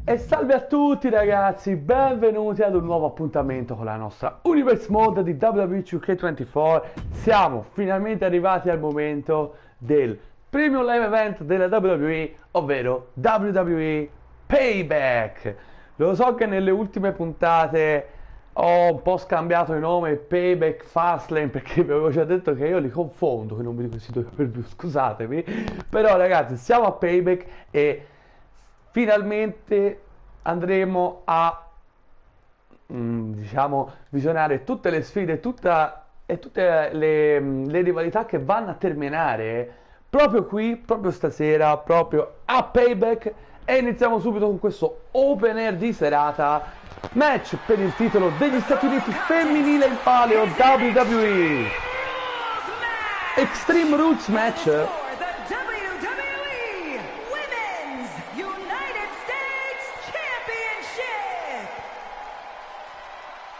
E salve a tutti ragazzi, benvenuti ad un nuovo appuntamento con la nostra Universe Mode di WWE 2K24. Siamo finalmente arrivati al momento del premium live event della WWE, ovvero WWE Payback. Lo so che nelle ultime puntate ho un po' scambiato il nome Payback Fastlane perché vi avevo già detto che io li confondo, che non mi dico questi due per più, scusatemi. Però ragazzi, siamo a Payback e finalmente andremo a diciamo visionare tutte le sfide tutte le rivalità che vanno a terminare proprio qui, proprio stasera, proprio a Payback. E iniziamo subito con questo opener di serata, match per il titolo degli Stati Uniti femminile in palio WWE Extreme Rules match.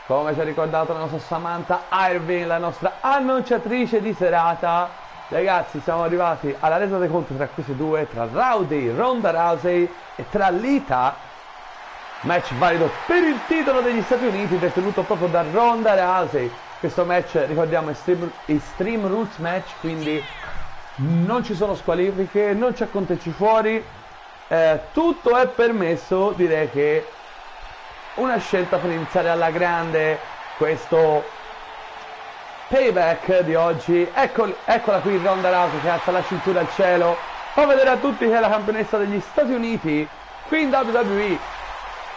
Come ci ha ricordato la nostra Samantha Irving, la nostra annunciatrice di serata, ragazzi, siamo arrivati alla resa dei conti tra questi due, tra Ronda Rousey e tra Lita. Match valido per il titolo degli Stati Uniti, detenuto proprio da Ronda Rousey. Questo match, ricordiamo, Extreme Rules match, quindi non ci sono squalifiche, non c'è conteggi fuori, tutto è permesso. Direi che una scelta per iniziare alla grande questo Payback di oggi. Eccola qui Ronda Rousey che alza la cintura al cielo, fa vedere a tutti che è la campionessa degli Stati Uniti qui in WWE.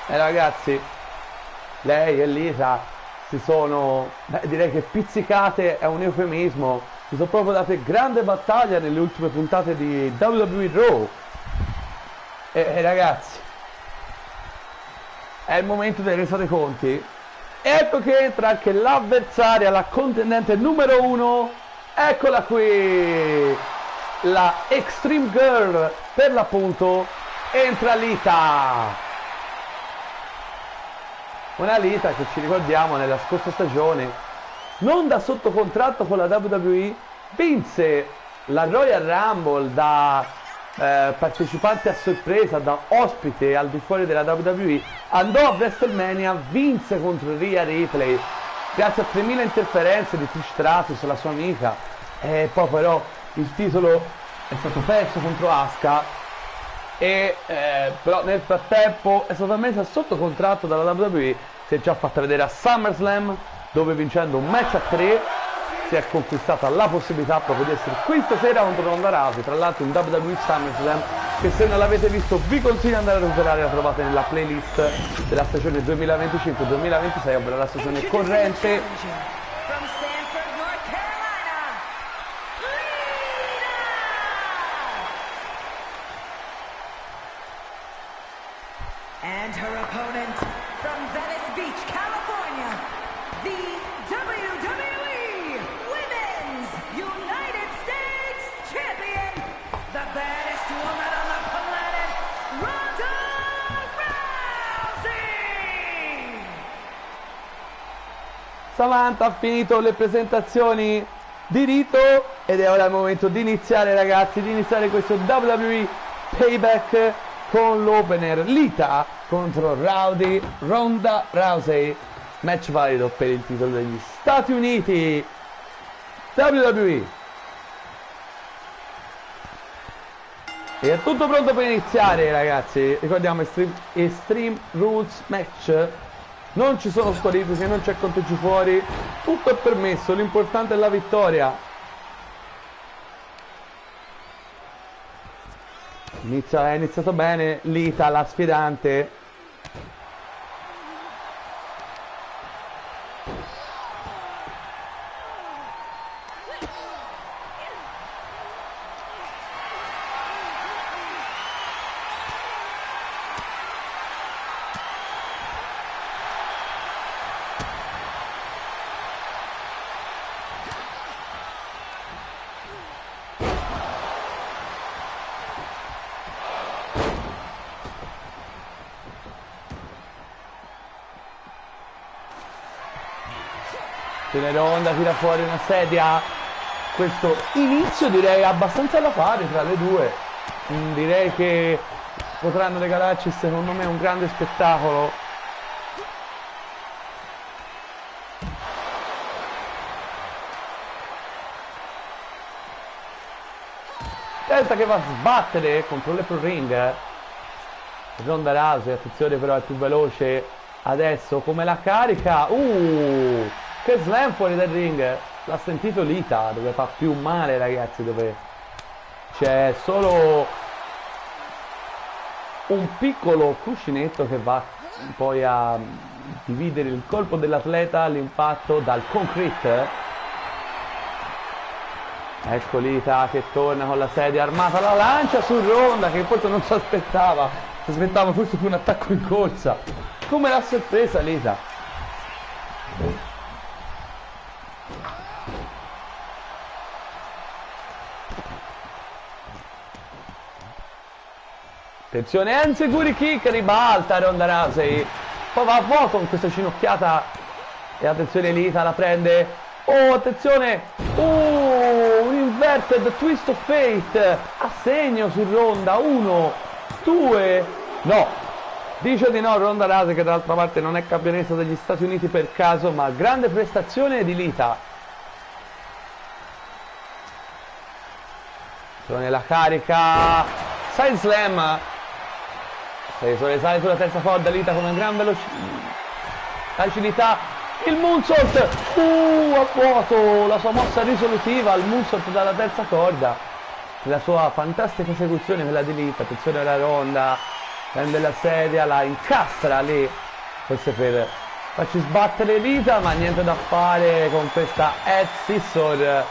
E ragazzi, lei e Lita si sono, direi che pizzicate è un eufemismo, si sono proprio date grande battaglia nelle ultime puntate di WWE Raw. E ragazzi, è il momento delle resa dei conti. E ecco che entra anche l'avversaria, la contendente numero 1. Eccola qui, la Extreme Girl per l'appunto. Entra Lita. Una Lita che, ci ricordiamo, nella scorsa stagione, non da sotto contratto con la WWE, vinse la Royal Rumble da partecipante a sorpresa, da ospite al di fuori della WWE, andò a WrestleMania, vinse contro Rhea Ripley grazie a 3000 interferenze di Trish Stratus, la sua amica, e poi però il titolo è stato perso contro Asuka e però nel frattempo è stata messa sotto contratto dalla WWE. Si è già fatta vedere a SummerSlam, dove vincendo un match a 3 si è conquistata la possibilità proprio di essere qui stasera contro Ronda Rousey, tra l'altro in WWE SummerSlam, che se non l'avete visto vi consiglio di andare a recuperare, la trovate nella playlist della stagione 2025-2026, ovvero la stagione corrente. And her opponent from Venice Beach, California, the WWE Women's United States Champion, the baddest woman on the planet, Ronda Rousey! Samantha ha finito le presentazioni di rito ed è ora il momento di iniziare, ragazzi, di iniziare questo WWE Payback con l'opener Lita contro Ronda Rousey, match valido per il titolo degli Stati Uniti WWE. E è tutto pronto per iniziare, ragazzi. Ricordiamo Extreme Rules match, non ci sono squalifiche, non c'è conteggi fuori, tutto è permesso, l'importante è la vittoria. È iniziato bene Lita, la sfidante. Ronda tira fuori una sedia. Questo inizio direi abbastanza da fare tra le due. Direi che potranno regalarci secondo me un grande spettacolo. Delta che va a sbattere contro l'Apron Ring. Ronda Rousey, attenzione però è più veloce adesso, come la carica. Che slam fuori dal ring. L'ha sentito Lita, dove fa più male ragazzi, dove c'è solo un piccolo cuscinetto che va poi a dividere il colpo dell'atleta all'impatto dal concrete. Ecco Lita che torna con la sedia armata, la lancia su Ronda che forse non si aspettava forse più un attacco in corsa. Come l'ha sorpresa Lita. Attenzione, Enziguri kick, ribalta Ronda Rousey, poi va a vuoto con questa ginocchiata e attenzione Lita la prende. Oh attenzione, un inverted twist of fate a segno su Ronda. 1, 2, no, dice di no Ronda Rousey, che dall'altra parte non è campionessa degli Stati Uniti per caso, ma grande prestazione di Lita. Attenzione la carica, side slam. Sale sulla terza corda Lita con una gran agilità. Il moonsault a vuoto, la sua mossa risolutiva al moonsault dalla terza corda, la sua fantastica esecuzione quella di Lita. Attenzione alla Ronda, prende la sedia, la incastra lì forse per farci sbattere Lita, ma niente da fare con questa head scissor.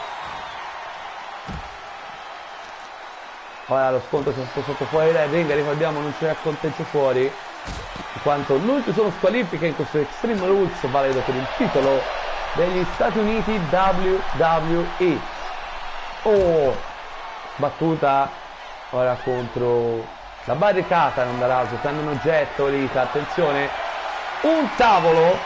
Ora lo scontro si è spostato fuori dal ring, ricordiamo non c'è conteggio fuori, in quanto non ci sono squalifiche in questo Extreme Rules valido per il titolo degli Stati Uniti WWE. Battuta ora contro la barricata Ronda Rousey, prende un oggetto Lita, attenzione, un tavolo,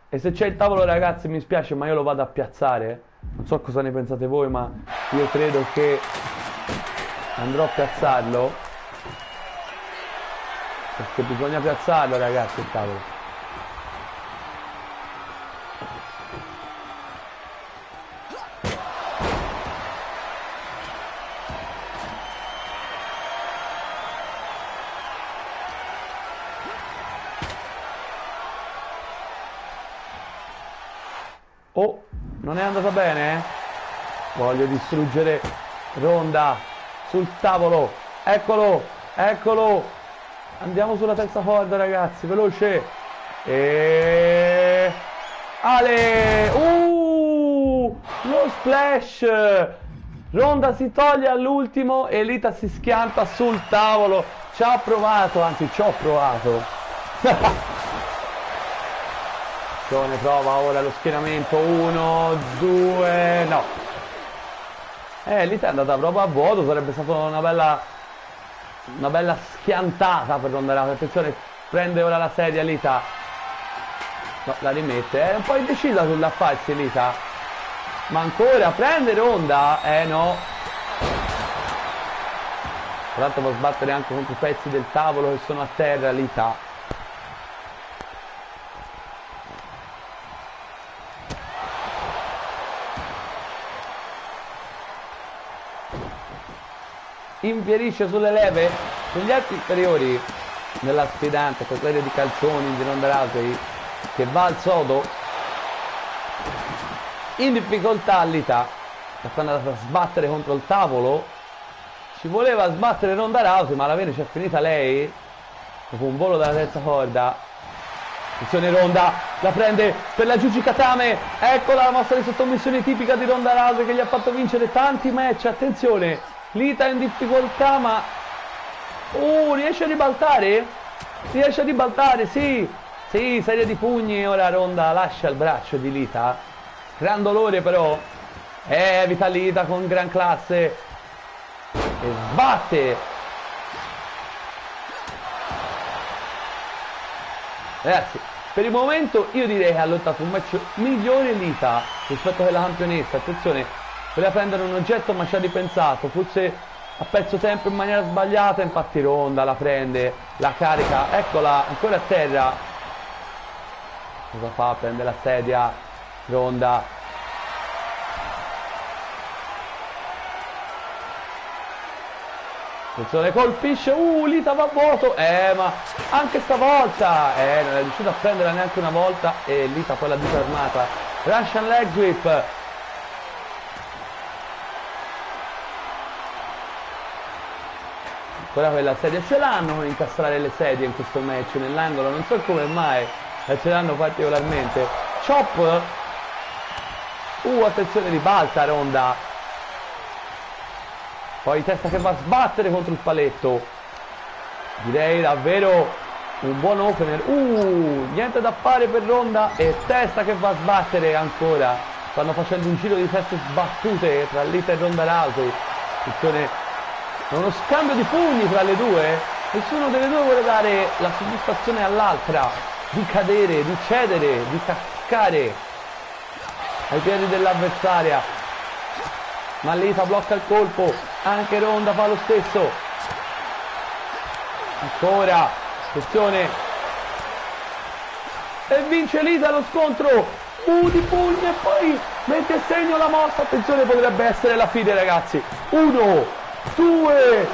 e se c'è il tavolo ragazzi mi spiace ma io lo vado a piazzare. Non so cosa ne pensate voi, ma io credo che andrò a piazzarlo, perché bisogna piazzarlo ragazzi il tavolo. Oh, non è andata bene? Voglio distruggere Ronda sul tavolo. Eccolo, eccolo. Andiamo sulla terza corda ragazzi, veloce. E Ale! Lo splash. Ronda si toglie all'ultimo e Lita si schianta sul tavolo. Ci ha provato, anzi ci ho provato. Prova ora lo schienamento. 1, 2, no. Lita è andata proprio a vuoto, sarebbe stata una bella schiantata per Ronda Rousey. Attenzione, prende ora la sedia Lita. No, la rimette. È un po' indecisa sull'affarsi Lita. Ma ancora, prende Ronda? No. Tra l'altro può sbattere anche contro i pezzi del tavolo che sono a terra Lita. Infierisce sulle leve, sugli arti inferiori della sfidante, per serie di calcioni di Ronda Rousey che va al sodo. In difficoltà Lita, che sta andando a sbattere contro il tavolo. Ci voleva sbattere Ronda Rousey, ma alla fine c'è finita lei dopo un volo dalla terza corda. Attenzione Ronda, la prende per la Juji Katame. Eccola la mossa di sottomissione tipica di Ronda Rousey che gli ha fatto vincere tanti match. Attenzione, Lita in difficoltà, ma riesce a ribaltare? Riesce a ribaltare, sì, serie di pugni. Ora Ronda lascia il braccio di Lita, gran dolore però, evita Lita con gran classe e sbatte. Ragazzi, per il momento io direi che ha lottato un match migliore Lita rispetto alla campionessa. Attenzione, voleva prendere un oggetto ma ci ha ripensato, forse ha perso tempo in maniera sbagliata, infatti Ronda la prende, la carica, eccola ancora a terra. Cosa fa? Prende la sedia Ronda. Attenzione, colpisce, Lita va a vuoto, ma anche stavolta, non è riuscito a prenderla neanche una volta e Lita poi l'ha disarmata. Russian leg sweep. Ancora quella sedia, ce l'hanno con incastrare le sedie in questo match nell'angolo, non so come mai, ma ce l'hanno particolarmente. Chop, attenzione, ribalta Ronda. Poi testa che va a sbattere contro il paletto. Direi davvero un buon opener. Niente da fare per Ronda. E testa che va a sbattere ancora. Stanno facendo un giro di teste sbattute tra Lita e Ronda Rousey. Attenzione, uno scambio di pugni tra le due. Nessuno delle due vuole dare la soddisfazione all'altra di cadere, di cedere, di cascare ai piedi dell'avversaria. Ma Lita blocca il colpo, anche Ronda fa lo stesso. Ancora, attenzione. E vince Lita lo scontro. Di pugno e poi mette a segno la mossa. Attenzione, potrebbe essere la fine, ragazzi. 1, 2,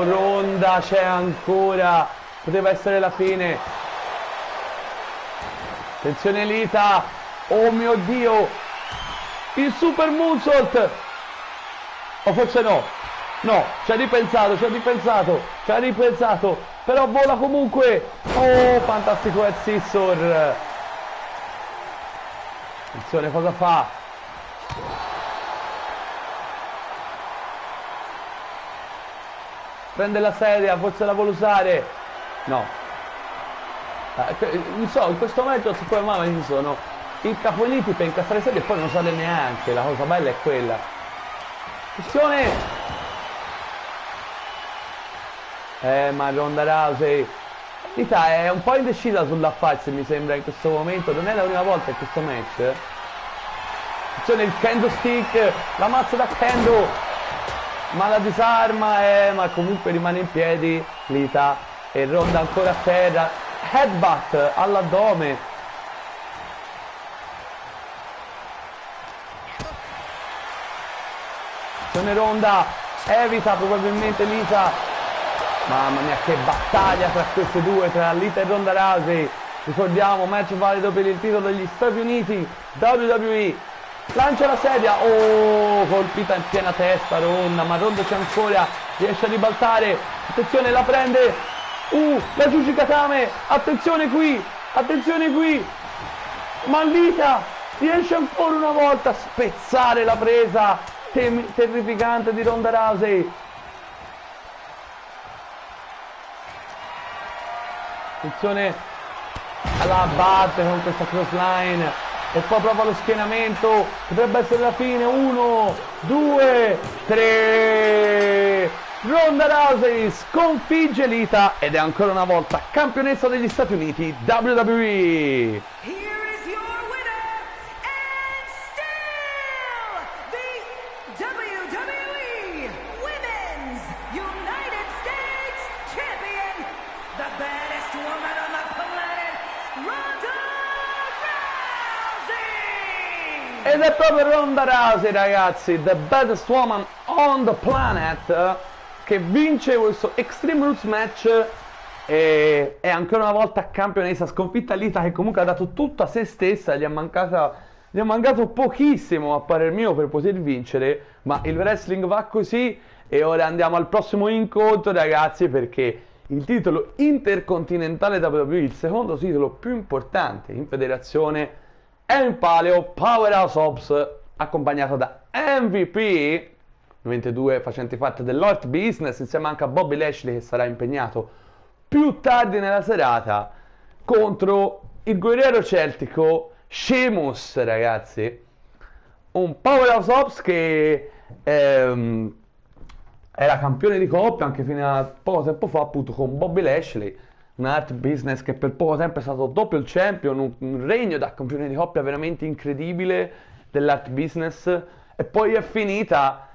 Ronda c'è ancora. Poteva essere la fine. Attenzione Lita. Oh mio Dio. Il super moonsault, o forse no, ci ha ripensato, però vola comunque. Fantastico Head Scissor. Attenzione, cosa fa? Prende la sedia, forse la vuole usare, no. Non so, in questo momento su come mai ci sono incaponiti per incastrare sedie e poi non sale neanche, la cosa bella è quella. Attenzione, ma Ronda Rousey, Lita è un po' indecisa sulla faccia, mi sembra, in questo momento. Non è la prima volta in questo match. Attenzione, il kendo stick, la mazza da kendo, ma la disarma, ma comunque rimane in piedi Lita. E Ronda ancora a terra, headbutt all'addome. Ronda evita probabilmente Lita. Mamma mia, che battaglia tra queste due, tra Lita e Ronda Rousey. Ricordiamo, match valido per il titolo degli Stati Uniti, WWE. Lancia la sedia, colpita in piena testa Ronda, ma Ronda c'è ancora, riesce a ribaltare. Attenzione, la prende, la Jujikatame, attenzione qui, ma Lita riesce ancora una volta a spezzare la presa terrificante di Ronda Rousey. Attenzione alla batte con questa crossline e poi prova lo schienamento, potrebbe essere la fine. 1, 2, 3. Ronda Rousey sconfigge Lita ed è ancora una volta campionessa degli Stati Uniti WWE. Ed è proprio Ronda Rousey, ragazzi, the baddest woman on the planet, che vince questo Extreme Rules match e è ancora una volta campionessa. Sconfitta Lita, che comunque ha dato tutto a se stessa, gli è mancato pochissimo a parer mio per poter vincere, ma il wrestling va così. E ora andiamo al prossimo incontro, ragazzi, perché il titolo intercontinentale WWE, il secondo titolo più importante in federazione, è in palio. Powerhouse Hobbs accompagnato da MVP 22 facenti parte dell'Hurt Business, insieme anche a Bobby Lashley, che sarà impegnato più tardi nella serata, contro il guerriero celtico Sheamus, ragazzi. Un Powerhouse Hobbs che era campione di coppia anche fino a poco tempo fa, appunto, con Bobby Lashley. Un Hurt Business che per poco tempo è stato doppio champion, un regno da campione di coppia veramente incredibile dell'Hurt Business, e poi è finita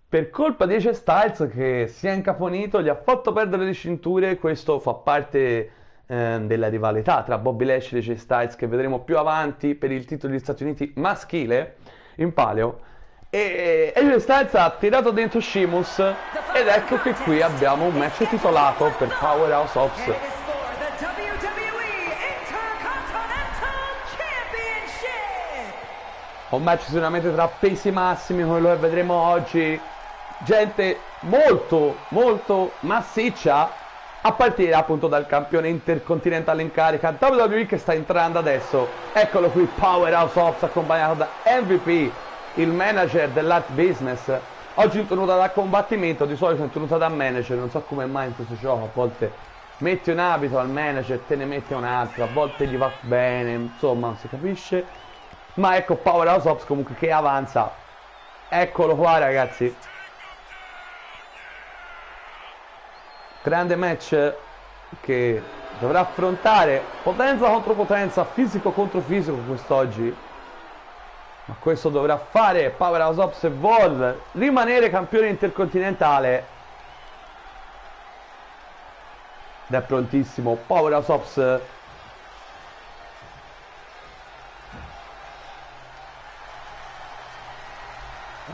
per colpa di AJ Styles che si è incaponito, gli ha fatto perdere le cinture. Questo fa parte della rivalità tra Bobby Lashley e AJ Styles che vedremo più avanti per il titolo degli Stati Uniti maschile in palio. E AJ Styles ha tirato dentro Sheamus ed ecco che qui abbiamo un match titolato per Powerhouse Hobbs. And it is for the WWE Intercontinental Championship. Un match sicuramente tra pesi massimi, quello che vedremo oggi. Gente molto molto massiccia, a partire appunto dal campione intercontinentale in carica WWE che sta entrando adesso. Eccolo qui, Powerhouse Hobbs accompagnato da MVP, il manager dell'Art Business. Oggi in tenuta da combattimento, di solito in tenuta da manager, non so come mai in questo gioco a volte metti un abito al manager, te ne metti un altro, a volte gli va bene, insomma non si capisce. Ma ecco Powerhouse Hobbs comunque che avanza. Eccolo qua ragazzi. Grande match che dovrà affrontare potenza contro potenza, fisico contro fisico quest'oggi. Ma questo dovrà fare Powerhouse Hobbs e vuole rimanere campione intercontinentale. Ed è prontissimo Powerhouse Hobbs.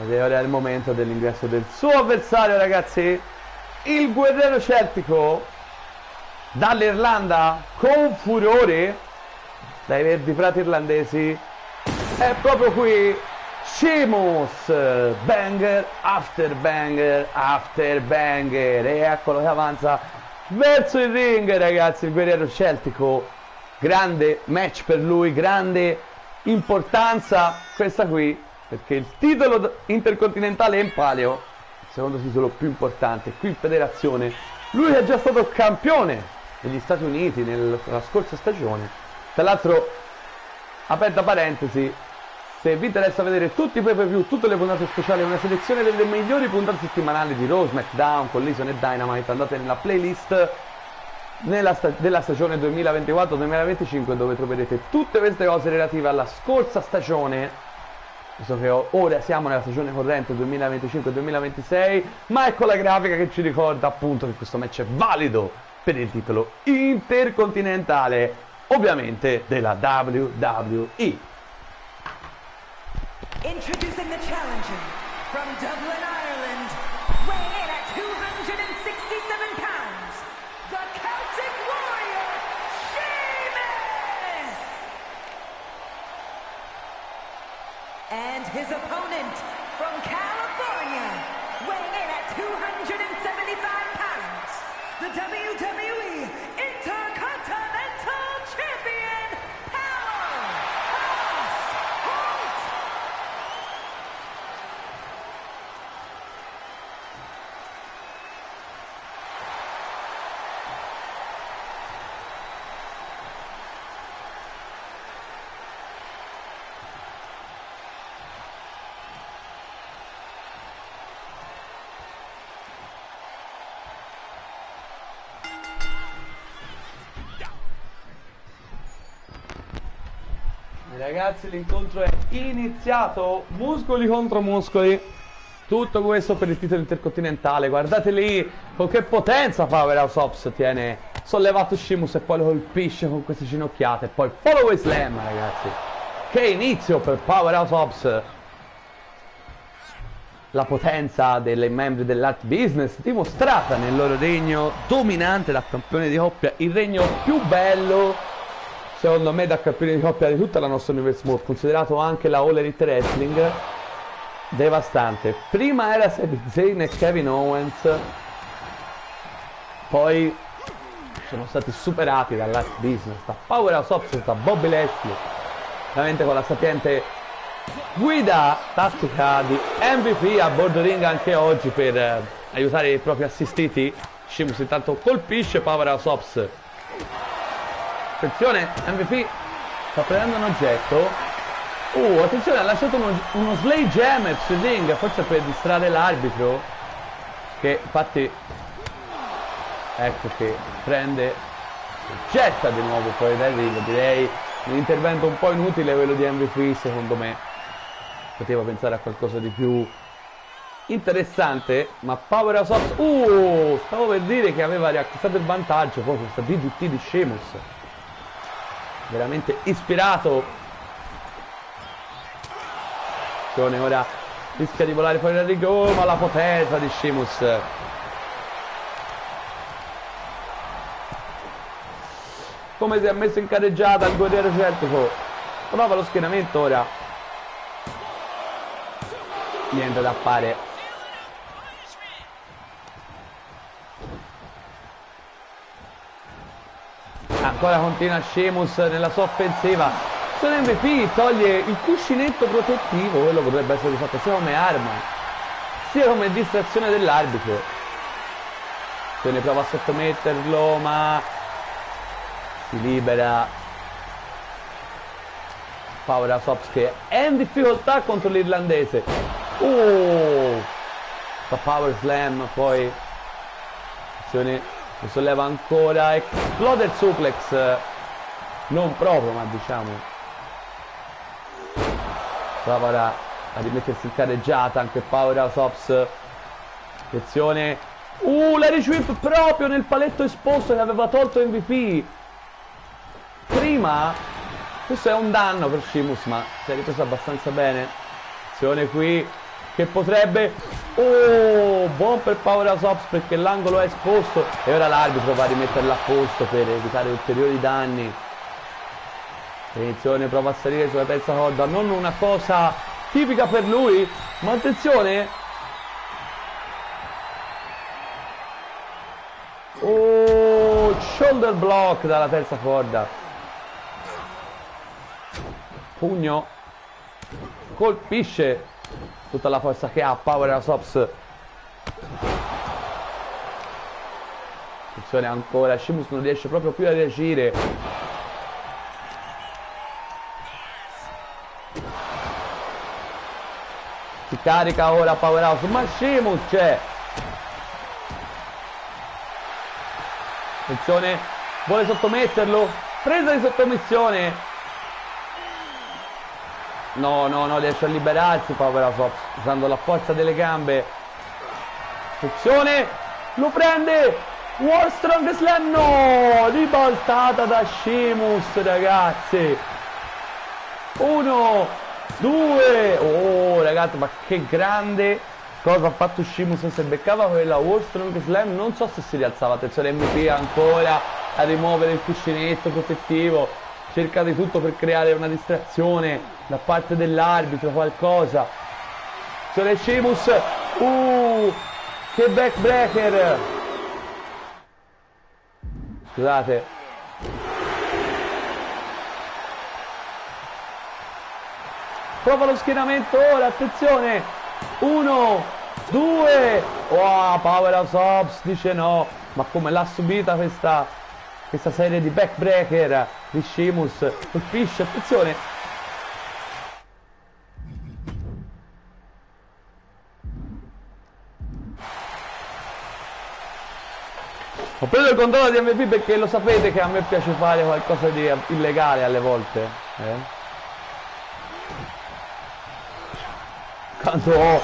Ed è ora il momento dell'ingresso del suo avversario ragazzi. Il guerriero celtico dall'Irlanda con furore, dai verdi prati irlandesi, è proprio qui Sheamus. Banger after banger after banger. E eccolo che avanza verso il ring ragazzi, il guerriero celtico. Grande match per lui, grande importanza questa qui, perché il titolo intercontinentale è in palio, il secondo titolo più importante qui in federazione. Lui è già stato campione negli Stati Uniti nella scorsa stagione. Tra l'altro, aperta parentesi, se vi interessa vedere tutti i pay-per-view, tutte le puntate speciali, una selezione delle migliori puntate settimanali di Raw, SmackDown, Collision e Dynamite, andate nella playlist della stagione 2024-2025 dove troverete tutte queste cose relative alla scorsa stagione, visto che ora siamo nella stagione corrente 2025-2026, ma ecco la grafica che ci ricorda appunto che questo match è valido per il titolo intercontinentale, ovviamente della WWE. Introducing the challenger from Dublin, Ireland, weighing in at 267 pounds, the Celtic Warrior, Sheamus! And his opponent from California, weighing in at 275 pounds, the WWE Intercontinental Champion, Powerhouse Hobbs! Ragazzi, l'incontro è iniziato, muscoli contro muscoli, tutto questo per il titolo intercontinentale. Guardate lì con che potenza Powerhouse Hobbs tiene sollevato Sheamus e poi lo colpisce con queste ginocchiate, poi follow slam ragazzi. Che inizio per Powerhouse Hobbs. La potenza dei membri dell'Art Business dimostrata nel loro regno dominante da campione di coppia, il regno più bello secondo me da campione di coppia di tutta la nostra Universe, considerato anche la All Elite Wrestling. Devastante. Prima era Sami Zayn e Kevin Owens, poi sono stati superati dall'Art Business, da Powerhouse Hobbs, da Bobby Lashley, veramente con la sapiente guida tattica di MVP a bordo ring anche oggi per aiutare i propri assistiti. Sheamus intanto colpisce Powerhouse Hobbs. Attenzione, MVP sta prendendo un oggetto. Attenzione, ha lasciato uno sledgehammer sul ring, forse per distrarre l'arbitro, che infatti ecco che prende, getta di nuovo fuori dal ring. Direi un intervento un po' inutile quello di MVP, secondo me poteva pensare a qualcosa di più interessante, ma Powerhouse Hobbs, stavo per dire che aveva riacquistato il vantaggio, poi questa DDT di Sheamus, veramente ispirato. Ora rischia di volare fuori dal ring, ma la potenza di Sheamus. Come si è messo in carreggiata il guerriero celtico, prova lo schienamento ora, niente da fare. Ancora continua Sheamus nella sua offensiva. Sono MVP, toglie il cuscinetto protettivo, quello potrebbe essere usato sia come arma sia come distrazione dell'arbitro. Se ne prova a sottometterlo, ma si libera. Powerhouse Hobbs che è in difficoltà contro l'irlandese. Fa power slam, poi attenzione, lo solleva ancora, Exploder suplex, non proprio, ma diciamo prova ora a rimettersi in carreggiata anche Powerhouse Hobbs. Attenzione, l'Irish Whip proprio nel paletto esposto che aveva tolto MVP prima. Questo è un danno per Sheamus, ma si è ripreso abbastanza bene. Attenzione qui che potrebbe, buon per Powerhouse Hobbs perché l'angolo è esposto e ora l'arbitro va a rimetterla a posto per evitare ulteriori danni. Attenzione, prova a salire sulla terza corda, non una cosa tipica per lui, ma attenzione, shoulder block dalla terza corda, pugno, colpisce tutta la forza che ha Powerhouse Hobbs. Attenzione ancora, Sheamus non riesce proprio più a reagire. Si carica ora Powerhouse, ma Sheamus c'è. Attenzione, vuole sottometterlo, presa di sottomissione. No, riesce a liberarsi Powerhouse Hobbs usando la forza delle gambe. Attenzione, lo prende, World Strong Slam, no, ribaltata da Sheamus, ragazzi. 1, 2, ragazzi, ma che grande cosa ha fatto Sheamus, se beccava quella World Strong Slam non so se si rialzava. Attenzione, MVP ancora a rimuovere il cuscinetto protettivo, cerca di tutto per creare una distrazione da parte dell'arbitro, qualcosa. Attenzione Sheamus, che backbreaker, scusate. Prova lo schienamento ora, attenzione, 1, 2, Powerhouse Hobbs dice no, ma come l'ha subita questa serie di backbreaker di Sheamus, colpisce, attenzione. Ho preso il controllo di MVP perché lo sapete che a me piace fare qualcosa di illegale alle volte, quando ho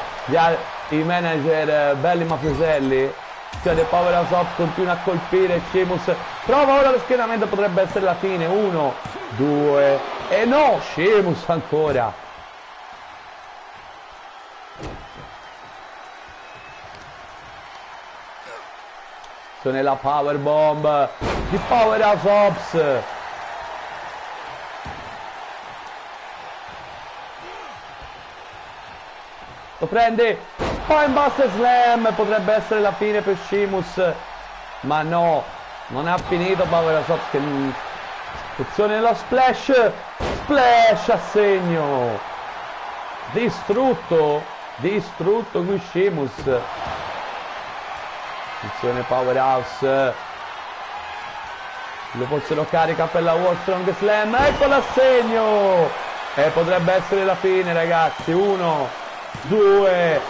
i manager belli mafioselli. Attenzione, Powerhouse Hobbs continua a colpire Sheamus, prova ora lo schienamento, potrebbe essere la fine, 1, 2 e no, Sheamus ancora. Attenzione, la powerbomb di Powerhouse Hobbs. Lo prende, Spinebuster Slam, potrebbe essere la fine per Sheamus, ma no, non ha finito Powerhouse Hobbs. Attenzione allo splash a segno, distrutto qui Sheamus. Attenzione Powerhouse, lo forse lo carica per la World Strong Slam, ecco l'assegno e potrebbe essere la fine, ragazzi. 1, 2,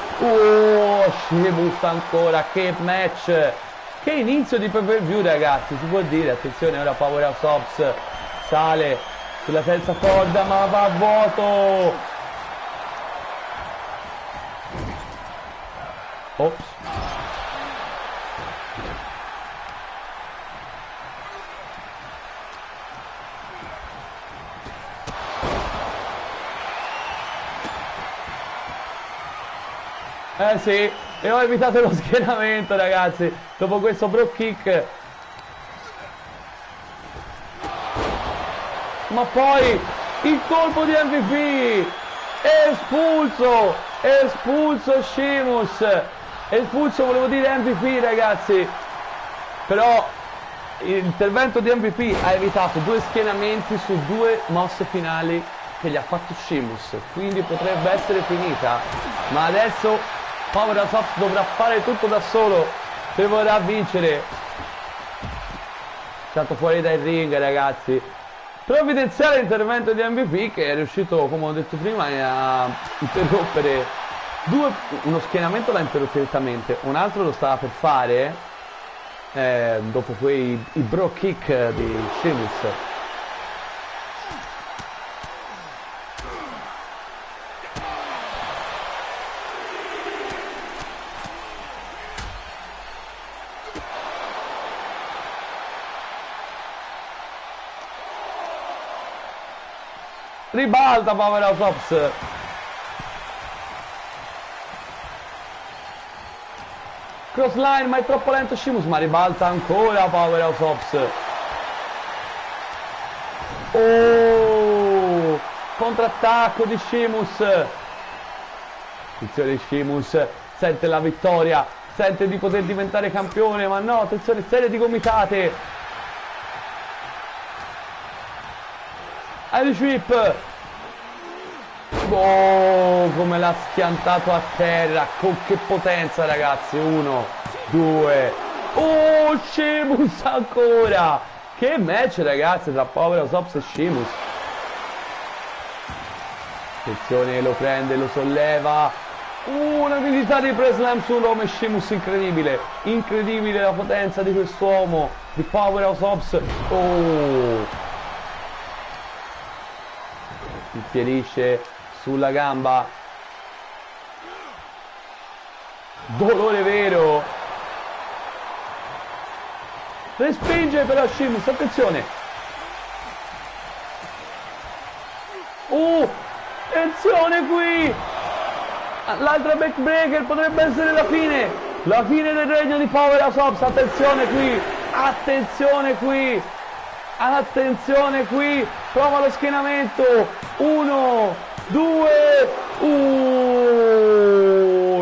Sheamus ancora, che match, che inizio di pay per view, ragazzi, si può dire. Attenzione ora Powerhouse Hobbs sale sulla terza corda ma va a vuoto. Ops. Sì, e ho evitato lo schienamento, ragazzi, dopo questo bro kick. Ma poi il colpo di MVP, espulso Sheamus, espulso, volevo dire MVP, ragazzi. Però l'intervento di MVP ha evitato 2 schienamenti su 2 mosse finali che gli ha fatto Sheamus, quindi potrebbe essere finita, ma adesso Powerhouse Hobbs dovrà fare tutto da solo se vorrà vincere. Stato fuori dal ring, ragazzi. Provvidenziale intervento di MVP che è riuscito, come ho detto prima, a interrompere uno schienamento, l'ha interrotto direttamente, un altro lo stava per fare dopo i bro kick di Sheamus. Ribalta Powerhouse Hobbs. Crossline, ma è troppo lento Sheamus, ma ribalta ancora Powerhouse Hobbs. Oh, contrattacco di Sheamus. Attenzione, Sheamus sente la vittoria, sente di poter diventare campione, ma no, attenzione, serie di gomitate. Irish Whip. Oh, come l'ha schiantato a terra, con che potenza, ragazzi. 1, 2. Oh, Sheamus ancora. Che match, ragazzi, tra Powerhouse Hobbs e Sheamus. Attenzione, lo prende, lo solleva. Una abilità di press slam su Rome Sheamus, incredibile. Incredibile la potenza di quest'uomo, di Powerhouse Hobbs. Oh, infierisce sulla gamba, dolore vero, respinge però Sheamus, attenzione. Attenzione qui, l'altra backbreaker, potrebbe essere la fine del regno di Powerhouse Hobbs. Attenzione qui, attenzione qui, attenzione qui, prova lo schienamento. 1, 2,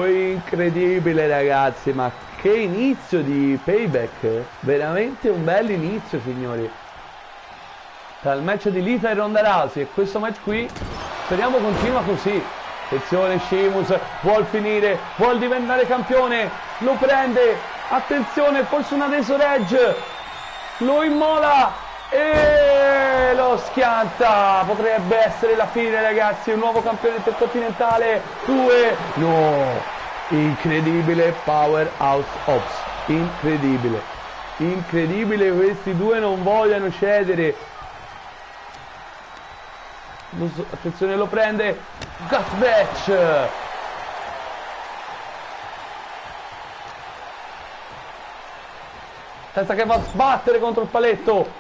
incredibile, ragazzi, ma che inizio di Payback, veramente un bel inizio, signori, tra il match di Lita e Ronda Rousey e questo match qui. Speriamo continua così. Attenzione, Sheamus vuol finire, vuol diventare campione, lo prende, attenzione, forse una Edge, lo immola e lo schianta. Potrebbe essere la fine, ragazzi. Un nuovo campione intercontinentale. 2, no, incredibile Powerhouse Hobbs, incredibile, incredibile, questi due non vogliono cedere. Attenzione, lo prende, gut match. Testa che va a sbattere contro il paletto.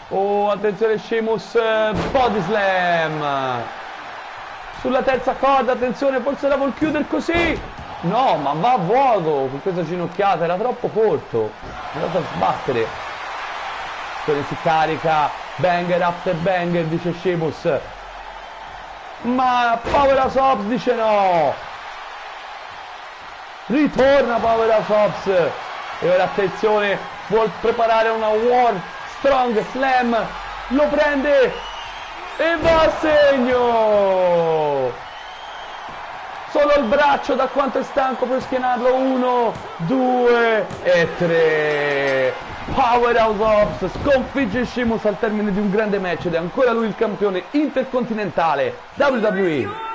Oh, attenzione, Sheamus, body slam sulla terza corda. Attenzione, forse la vuol chiudere così. No, ma va a vuoto con questa ginocchiata, era troppo corto, è andato a sbattere. Attenzione, si carica, banger after banger, dice Sheamus, ma Powerhouse Hobbs dice no. Ritorna Powerhouse Hobbs e ora attenzione, vuol preparare una World Strong Slam, lo prende e va a segno. Solo il braccio, da quanto è stanco per schienarlo. 1, 2 e 3. Powerhouse Hobbs sconfigge Sheamus al termine di un grande match ed è ancora lui il campione intercontinentale WWE.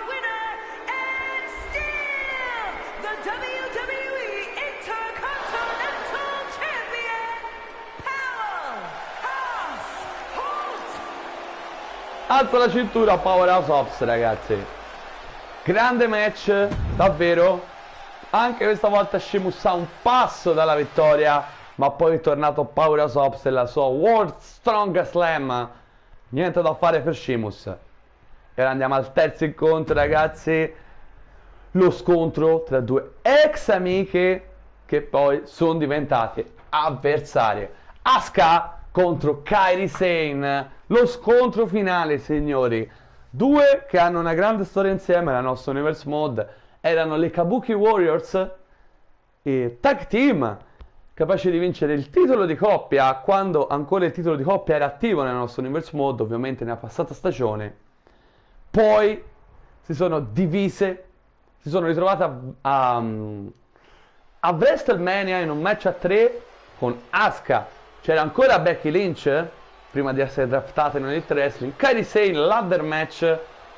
Alza la cintura Powerhouse Hobbs, ragazzi. Grande match, davvero. Anche questa volta Sheamus ha un passo dalla vittoria, ma poi è tornato Powerhouse Hobbs e la sua World Strongest Slam. Niente da fare per Sheamus. E ora andiamo al terzo incontro, ragazzi. Lo scontro tra due ex amiche che poi sono diventate avversarie. Asuka contro Kairi Sane. Lo scontro finale, signori. Due che hanno una grande storia insieme, la nostra Universe Mod. Erano le Kabuki Warriors e tag team capaci di vincere il titolo di coppia quando ancora il titolo di coppia era attivo nella nostra Universe Mod, ovviamente nella passata stagione. Poi si sono divise, si sono ritrovate a WrestleMania in un match a 3 con Asuka. C'era ancora Becky Lynch prima di essere draftata in Elite Wrestling. Kairi Sane, ladder match,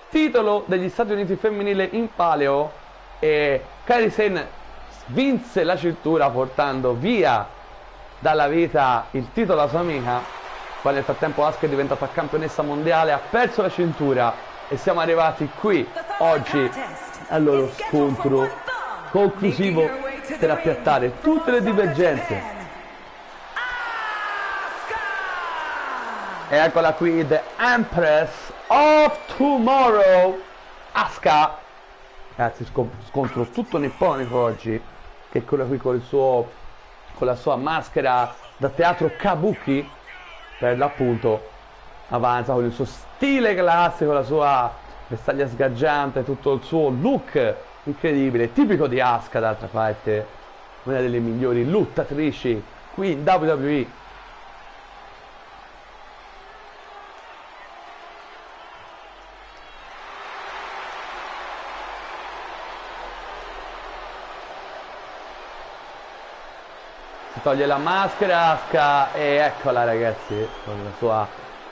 titolo degli Stati Uniti femminile in paleo, e Kairi Sane vinse la cintura portando via dalla vita il titolo alla sua amica. Poi nel frattempo Asuka è diventata campionessa mondiale, ha perso la cintura e siamo arrivati qui oggi al loro scontro conclusivo per appiattare tutte le divergenze. E eccola qui, The Empress of Tomorrow, Asuka. Ragazzi, scontro tutto nipponico oggi, che è quello qui con la sua maschera da teatro kabuki, per l'appunto avanza con il suo stile classico, la sua vestaglia sgargiante, tutto il suo look incredibile, tipico di Asuka d'altra parte, una delle migliori lottatrici qui in WWE. Toglie la maschera Asuka e eccola, ragazzi, con la sua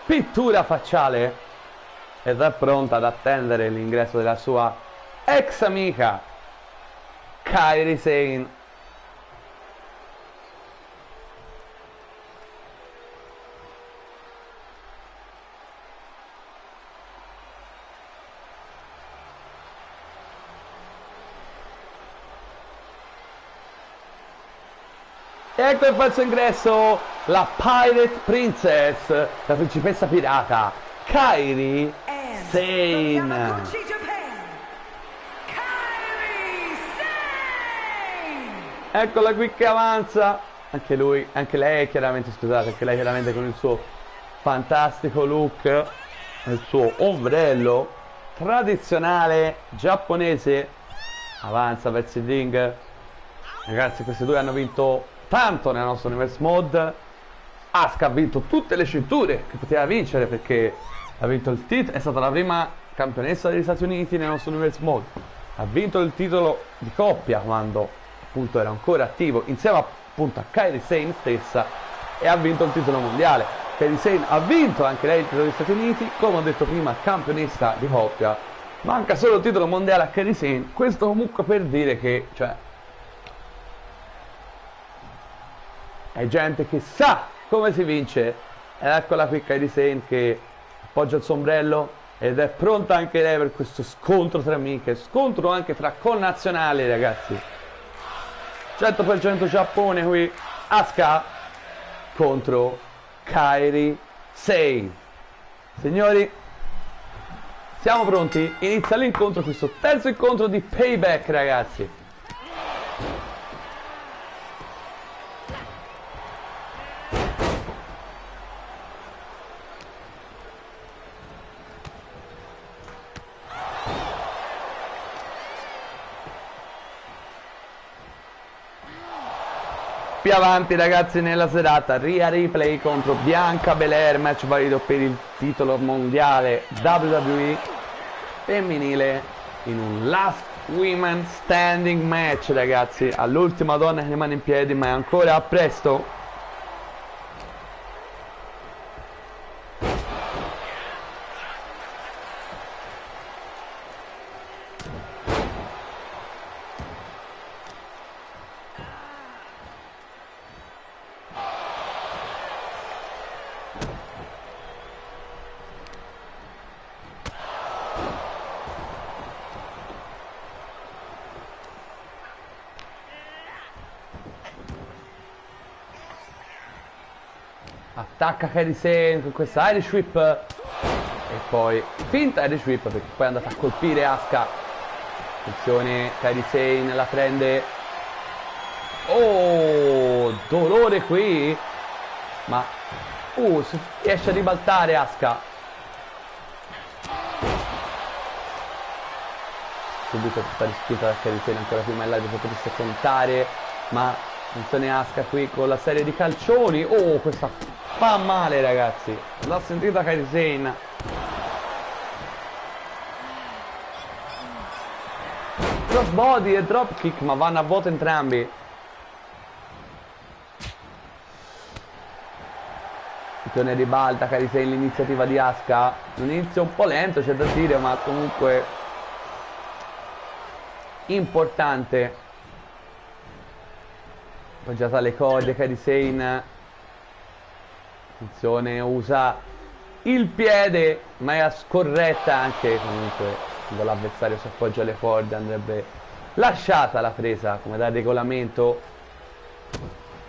pittura facciale, ed è pronta ad attendere l'ingresso della sua ex amica Kairi Sane. Ecco il falso ingresso, la Pirate Princess, la principessa pirata, Kairi Sane. Eccola qui che avanza, anche lei chiaramente, scusate, anche lei chiaramente con il suo fantastico look, il suo ombrello tradizionale giapponese, avanza verso il ring. Ragazzi, questi due hanno vinto tanto nella nostra Universe Mod. Asuka ha vinto tutte le cinture che poteva vincere, perché ha vinto il titolo, è stata la prima campionessa degli Stati Uniti nella nostra Universe Mod, ha vinto il titolo di coppia quando appunto era ancora attivo insieme appunto a Kairi Sane stessa, e ha vinto il titolo mondiale. Kairi Sane ha vinto anche lei il titolo degli Stati Uniti, come ho detto prima, campionessa di coppia. Manca solo il titolo mondiale a Kairi Sane. Questo comunque per dire che, cioè, è gente che sa come si vince. Ed eccola qui Kairi Sane che appoggia il suo ombrello ed è pronta anche lei per questo scontro tra amiche, scontro anche tra connazionali, ragazzi. 100% Giappone qui, Asuka contro Kairi Sane. Signori, siamo pronti? Inizia l'incontro, questo terzo incontro di Payback, ragazzi. Più avanti, ragazzi, nella serata, Rhea Ripley contro Bianca Belair, match valido per il titolo mondiale WWE femminile in un Last Women Standing match, ragazzi. All'ultima donna che rimane in piedi, ma è ancora presto. Attacca Kairi Sane con questa Irish Whip. E poi finta Irish Whip perché poi è andata a colpire Asuka. Attenzione, Kairi Sane la prende. Oh, dolore qui. Ma riesce a ribaltare Asuka. Subito tutta rispinta da Kairi Sane ancora prima in live se potesse contare. Ma attenzione Asuka qui con la serie di calcioni. Oh, questa fa male ragazzi. L'ha sentita Kairi Sane. Crossbody e dropkick, ma vanno a vuoto entrambi. Attenzione ribalta Kairi Sane l'iniziativa di Asuka. Un inizio un po' lento c'è da dire, ma comunque importante. Appoggiata alle corde Kairi Sane. Attenzione, usa il piede, ma è scorretta anche comunque. Quando l'avversario si appoggia alle corde andrebbe lasciata la presa come da regolamento.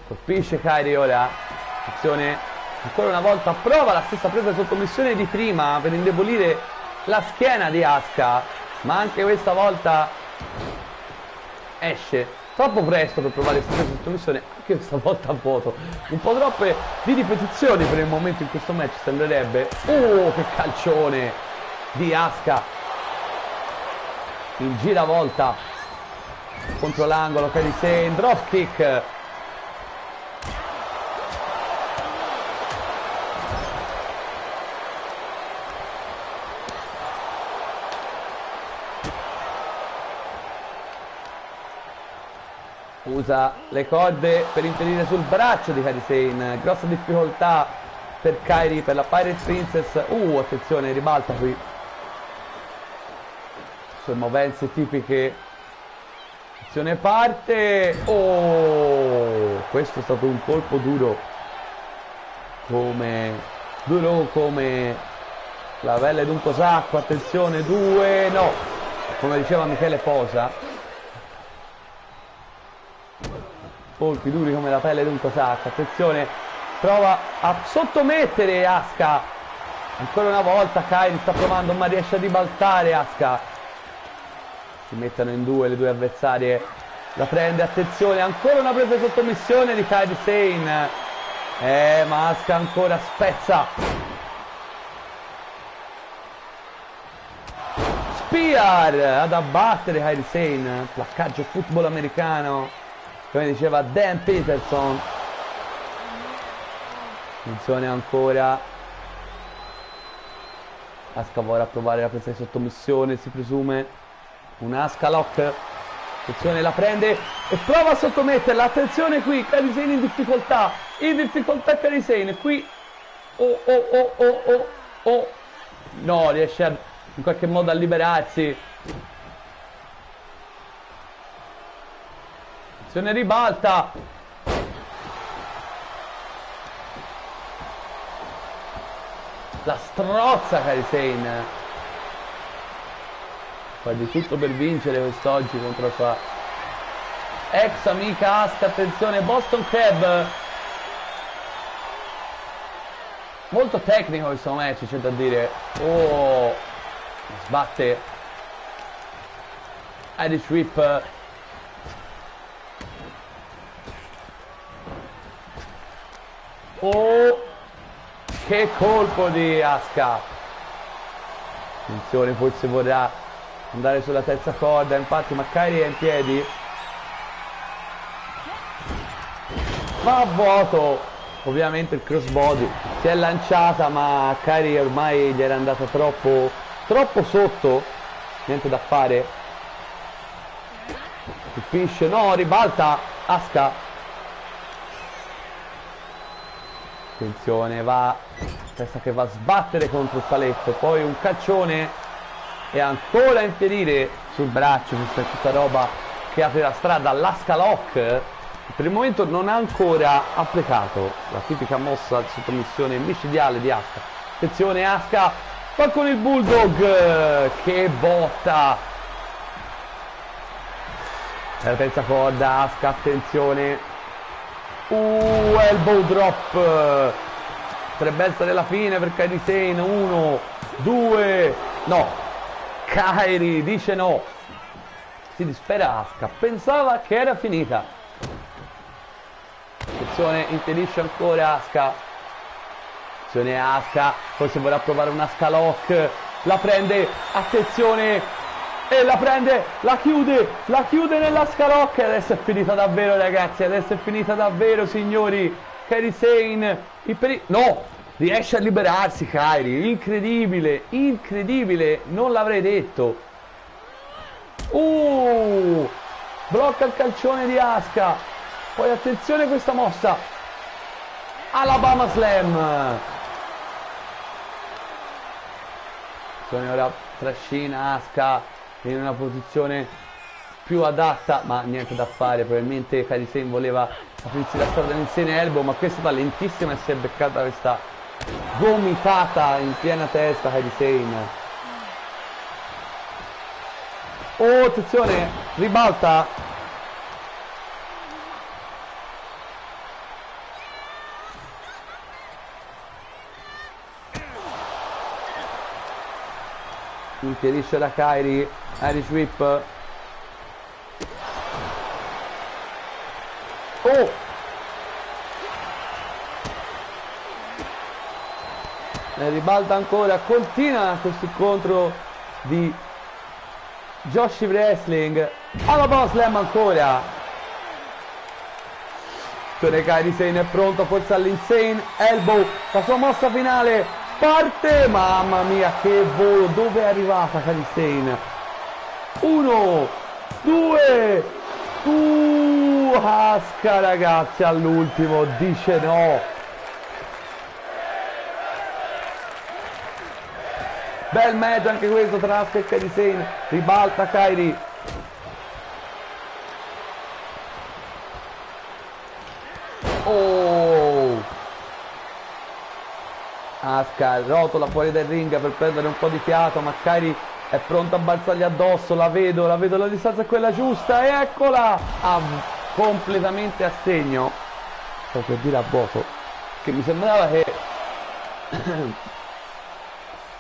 Colpisce Kairi ora. Attenzione, ancora una volta prova la stessa presa di sottomissione di prima per indebolire la schiena di Asuka, ma anche questa volta esce troppo presto per provare questa presa di sottomissione, anche questa volta a vuoto. Un po' troppe di ripetizioni per il momento in questo match sembrerebbe. Oh, che calcione di Asuka in giravolta contro l'angolo. Kairi Sane, dropkick. Usa le corde per impedire sul braccio di Kairi Sane. Grossa difficoltà per Kairi, per la Pirate Princess. Attenzione, ribalta qui. Sue movenze tipiche. Attenzione, parte. Oh, questo è stato un colpo duro come la pelle di un cosacco. Attenzione, 2, no, come diceva Michele Posa, colpi duri come la pelle di un cosacco. Attenzione, prova a sottomettere Asuka ancora una volta. Kairi sta provando ma riesce a ribaltare Asuka. Si mettono in due le due avversarie. La prende, attenzione, ancora una presa di sottomissione di Kairi Sane. Ma Asuka ancora spezza. Spear ad abbattere Kairi Sane. Placcaggio football americano, come diceva Dan Peterson. Attenzione ancora. Asuka vorrà provare la presa di sottomissione, si presume. Un Asuka lock. Attenzione, la prende e prova a sottometterla. Attenzione qui, Kairi Sane in difficoltà. In difficoltà Kairi Sane. Qui. No, riesce in qualche modo a liberarsi. Attenzione, ribalta. La strozza Kairi Sane. Fa di tutto per vincere quest'oggi contro la sua ex amica Asuka. Attenzione, Boston Crab. Molto tecnico questo match, c'è da dire. Oh, sbatte Irish Whip. Oh, che colpo di Asuka. Attenzione, forse vorrà andare sulla terza corda, infatti, ma Kairi è in piedi. Va a vuoto. Ovviamente il crossbody si è lanciata, ma Kairi ormai gli era andata troppo sotto. Niente da fare. Colpisce, no, ribalta Asuka. Attenzione, va testa che va a sbattere contro il paletto, poi un calcione e ancora impedire sul braccio. Questa è tutta roba che apre la strada all'Asuka lock. Per il momento non ha ancora applicato la tipica mossa di sottomissione micidiale di Asuka. Attenzione, Asuka va con il bulldog, che botta. La terza corda, Asuka, attenzione. Elbow drop. potrebbe essere la fine per Kairi Sane. 1, 2, no, Kairi dice no, si dispera Asuka, pensava che era finita. Attenzione, impedisce ancora Asuka. Attenzione Asuka, forse vorrà provare una Asuka Lock, la prende, attenzione, e la prende, la chiude nella Asuka Lock, e adesso è finita davvero ragazzi, adesso è finita davvero signori. Kairi Sane, no, riesce a liberarsi Kairi, incredibile, incredibile, non l'avrei detto. Blocca il calcione di Asuka, poi attenzione a questa mossa, Alabama Slam. Ora trascina Asuka in una posizione più adatta, ma niente da fare, probabilmente Kairi Sane voleva aprirsi la strada dell'insane elbow, ma questa è stata lentissima e si è beccata questa gomitata in piena testa Kairi Sane. Oh, attenzione, ribalta. Impedisce da Kairi, Irish Whip. Oh! E ribalta ancora, continua questo incontro di Joshi Wrestling. Alabama Slam ancora. Kairi Sane è pronto, forse all'insane elbow, la sua mossa finale. Parte, mamma mia che volo, dove è arrivata Kairi Sane? 1, 2, Asuka ragazzi all'ultimo dice no. Bel match anche questo tra Asuka e Kairi Sane, ribalta Kairi. Oh! Asuka rotola fuori dal ring per prendere un po' di fiato, ma Kairi è pronta a balzargli addosso, la vedo, la distanza è quella giusta, e eccola! Completamente a segno. Sto per dire a vuoto, che mi sembrava che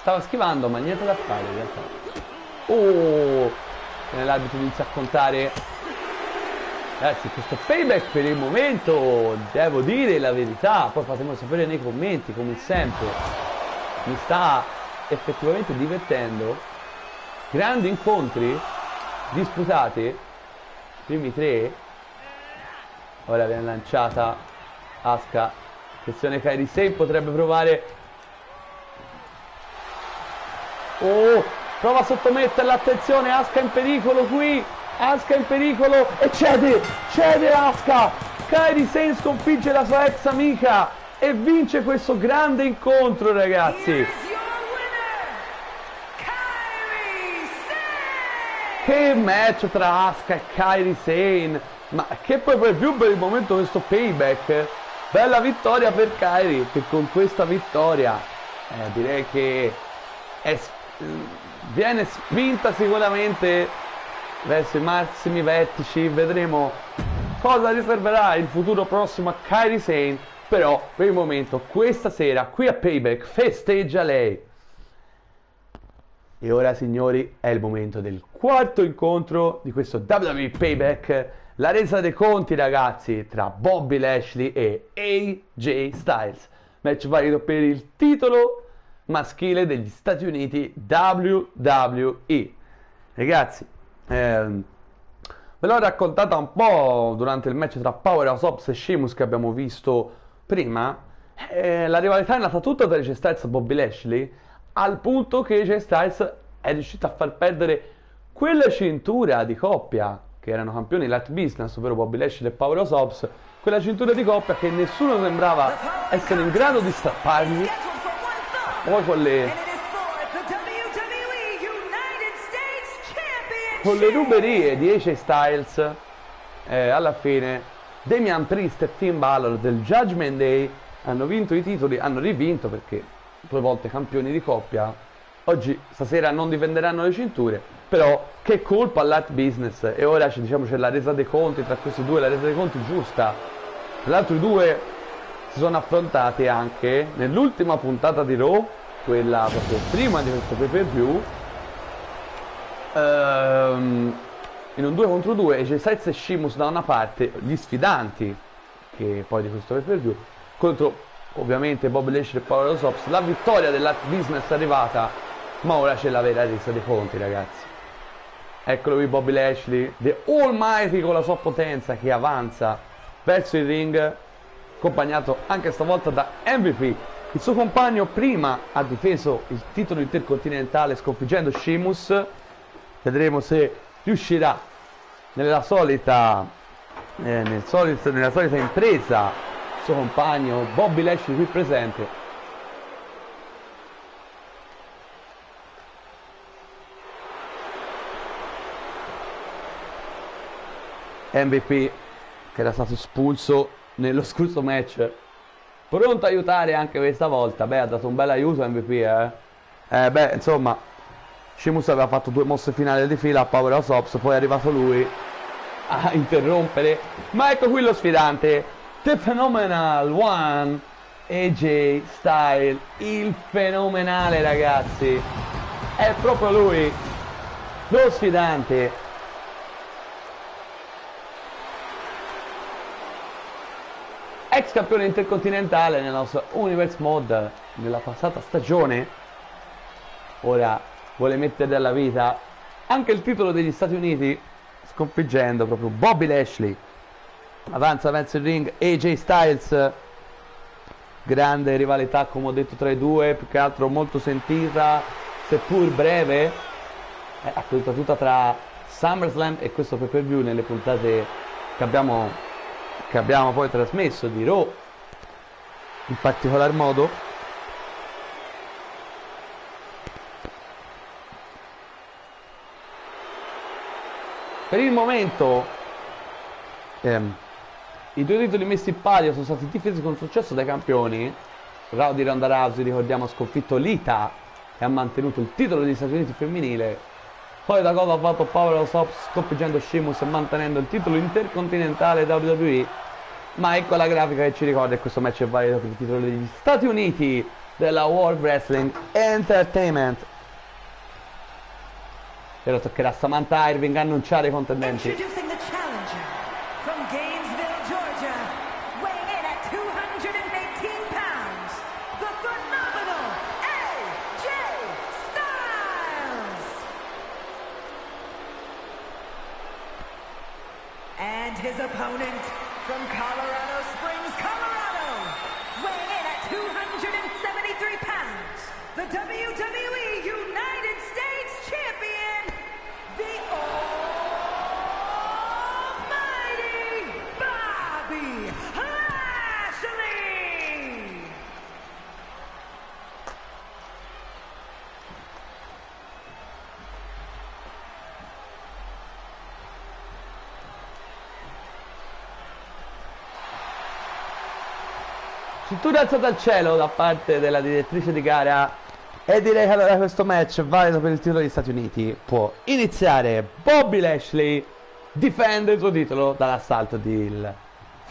stava schivando, ma niente da fare in realtà. L'arbitro inizia a contare. Ragazzi, questo payback per il momento, devo dire la verità, poi fatemelo sapere nei commenti come sempre, mi sta effettivamente divertendo. Grandi incontri disputati, primi 3. Ora viene lanciata Asuka, attenzione Kairi Sane potrebbe provare. Prova a sottometterla, attenzione Asuka in pericolo qui. Asuka in pericolo e cede Asuka. Kairi Sane sconfigge la sua ex amica e vince questo grande incontro ragazzi. Che match tra Asuka e Kairi Sane, ma che poi per più per il momento questo payback. Bella vittoria per Kairi, che con questa vittoria direi che viene spinta sicuramente verso i massimi vertici. Vedremo cosa riserverà il futuro prossimo a Kairi Sane, però per il momento questa sera qui a Payback festeggia lei. E ora signori è il momento del quarto incontro di questo WWE Payback, la resa dei conti ragazzi tra Bobby Lashley e AJ Styles, match valido per il titolo maschile degli Stati Uniti WWE. Ragazzi, ve l'ho raccontata un po' durante il match tra Powerhouse Hobbs e Sheamus che abbiamo visto prima. La rivalità è nata tutta tra AJ Styles e Bobby Lashley, al punto che AJ Styles è riuscito a far perdere quella cintura di coppia, che erano campioni Light Business, ovvero Bobby Lashley e Powerhouse Hobbs, quella cintura di coppia che nessuno sembrava essere in grado di strappargli. Poi con le ruberie di AJ Styles, alla fine Damian Priest e Finn Balor del Judgment Day hanno vinto i titoli, hanno rivinto perché 2 volte campioni di coppia. Oggi, stasera non difenderanno le cinture, però che colpa all'Art Business. E ora c'è la resa dei conti tra questi due, la resa dei conti giusta. Tra l'altro i due si si sono affrontati anche nell'ultima puntata di Raw, quella proprio prima di questo pay-per-view, in un 2 contro 2, AJ Styles e Sheamus da una parte, gli sfidanti che poi di questo pay-per-view, contro ovviamente Bobby Lashley e Power of Ops. La vittoria dell'Art Business è arrivata, ma ora c'è la vera resa dei conti, ragazzi. Eccolo qui Bobby Lashley, The Almighty, con la sua potenza che avanza verso il ring, accompagnato anche stavolta da MVP. Il suo compagno prima ha difeso il titolo intercontinentale sconfiggendo Sheamus. Vedremo se riuscirà nella solita impresa il suo compagno Bobby Lashley qui presente. MVP che era stato espulso nello scorso match, pronto a aiutare anche questa volta. Beh, ha dato un bel aiuto MVP, beh, insomma, Sheamus aveva fatto 2 mosse finali di fila a Power of Ops, poi è arrivato lui a interrompere. Ma ecco qui lo sfidante, The Phenomenal One, AJ Styles, il fenomenale, ragazzi, è proprio lui, lo sfidante. Ex campione intercontinentale nella nostra Universe Mod nella passata stagione, ora vuole mettere alla vita anche il titolo degli Stati Uniti sconfiggendo proprio Bobby Lashley. Avanza verso il ring AJ Styles, grande rivalità come ho detto tra i due, più che altro molto sentita seppur breve, accaduta tutta tra SummerSlam e questo pay-per-view nelle puntate che abbiamo poi trasmesso di Raw in particolar modo. Per il momento i 2 titoli messi in palio sono stati difesi con successo dai campioni. Rowdy Ronda Rousey, ricordiamo, ha sconfitto Lita e ha mantenuto il titolo degli Stati Uniti femminile. Poi da cosa ha fatto Power of Ops sconfiggendo Sheamus e mantenendo il titolo intercontinentale WWE. Ma ecco la grafica che ci ricorda che questo match è valido per il titolo degli Stati Uniti della World Wrestling Entertainment. E lo toccherà a Samantha Irving annunciare i contendenti. Introducing the challenger from Gainesville, Georgia, weighing in at 218 pounds, the phenomenal AJ Styles. And his opponent from Colorado Springs, Colorado, weighing in at 273 pounds, the WWE United States Champion, the Almighty Bobby Lashley! Cintura alzata al cielo da parte della direttrice di gara, e direi che allora questo match valido per il titolo degli Stati Uniti può iniziare. Bobby Lashley difende il suo titolo dall'assalto del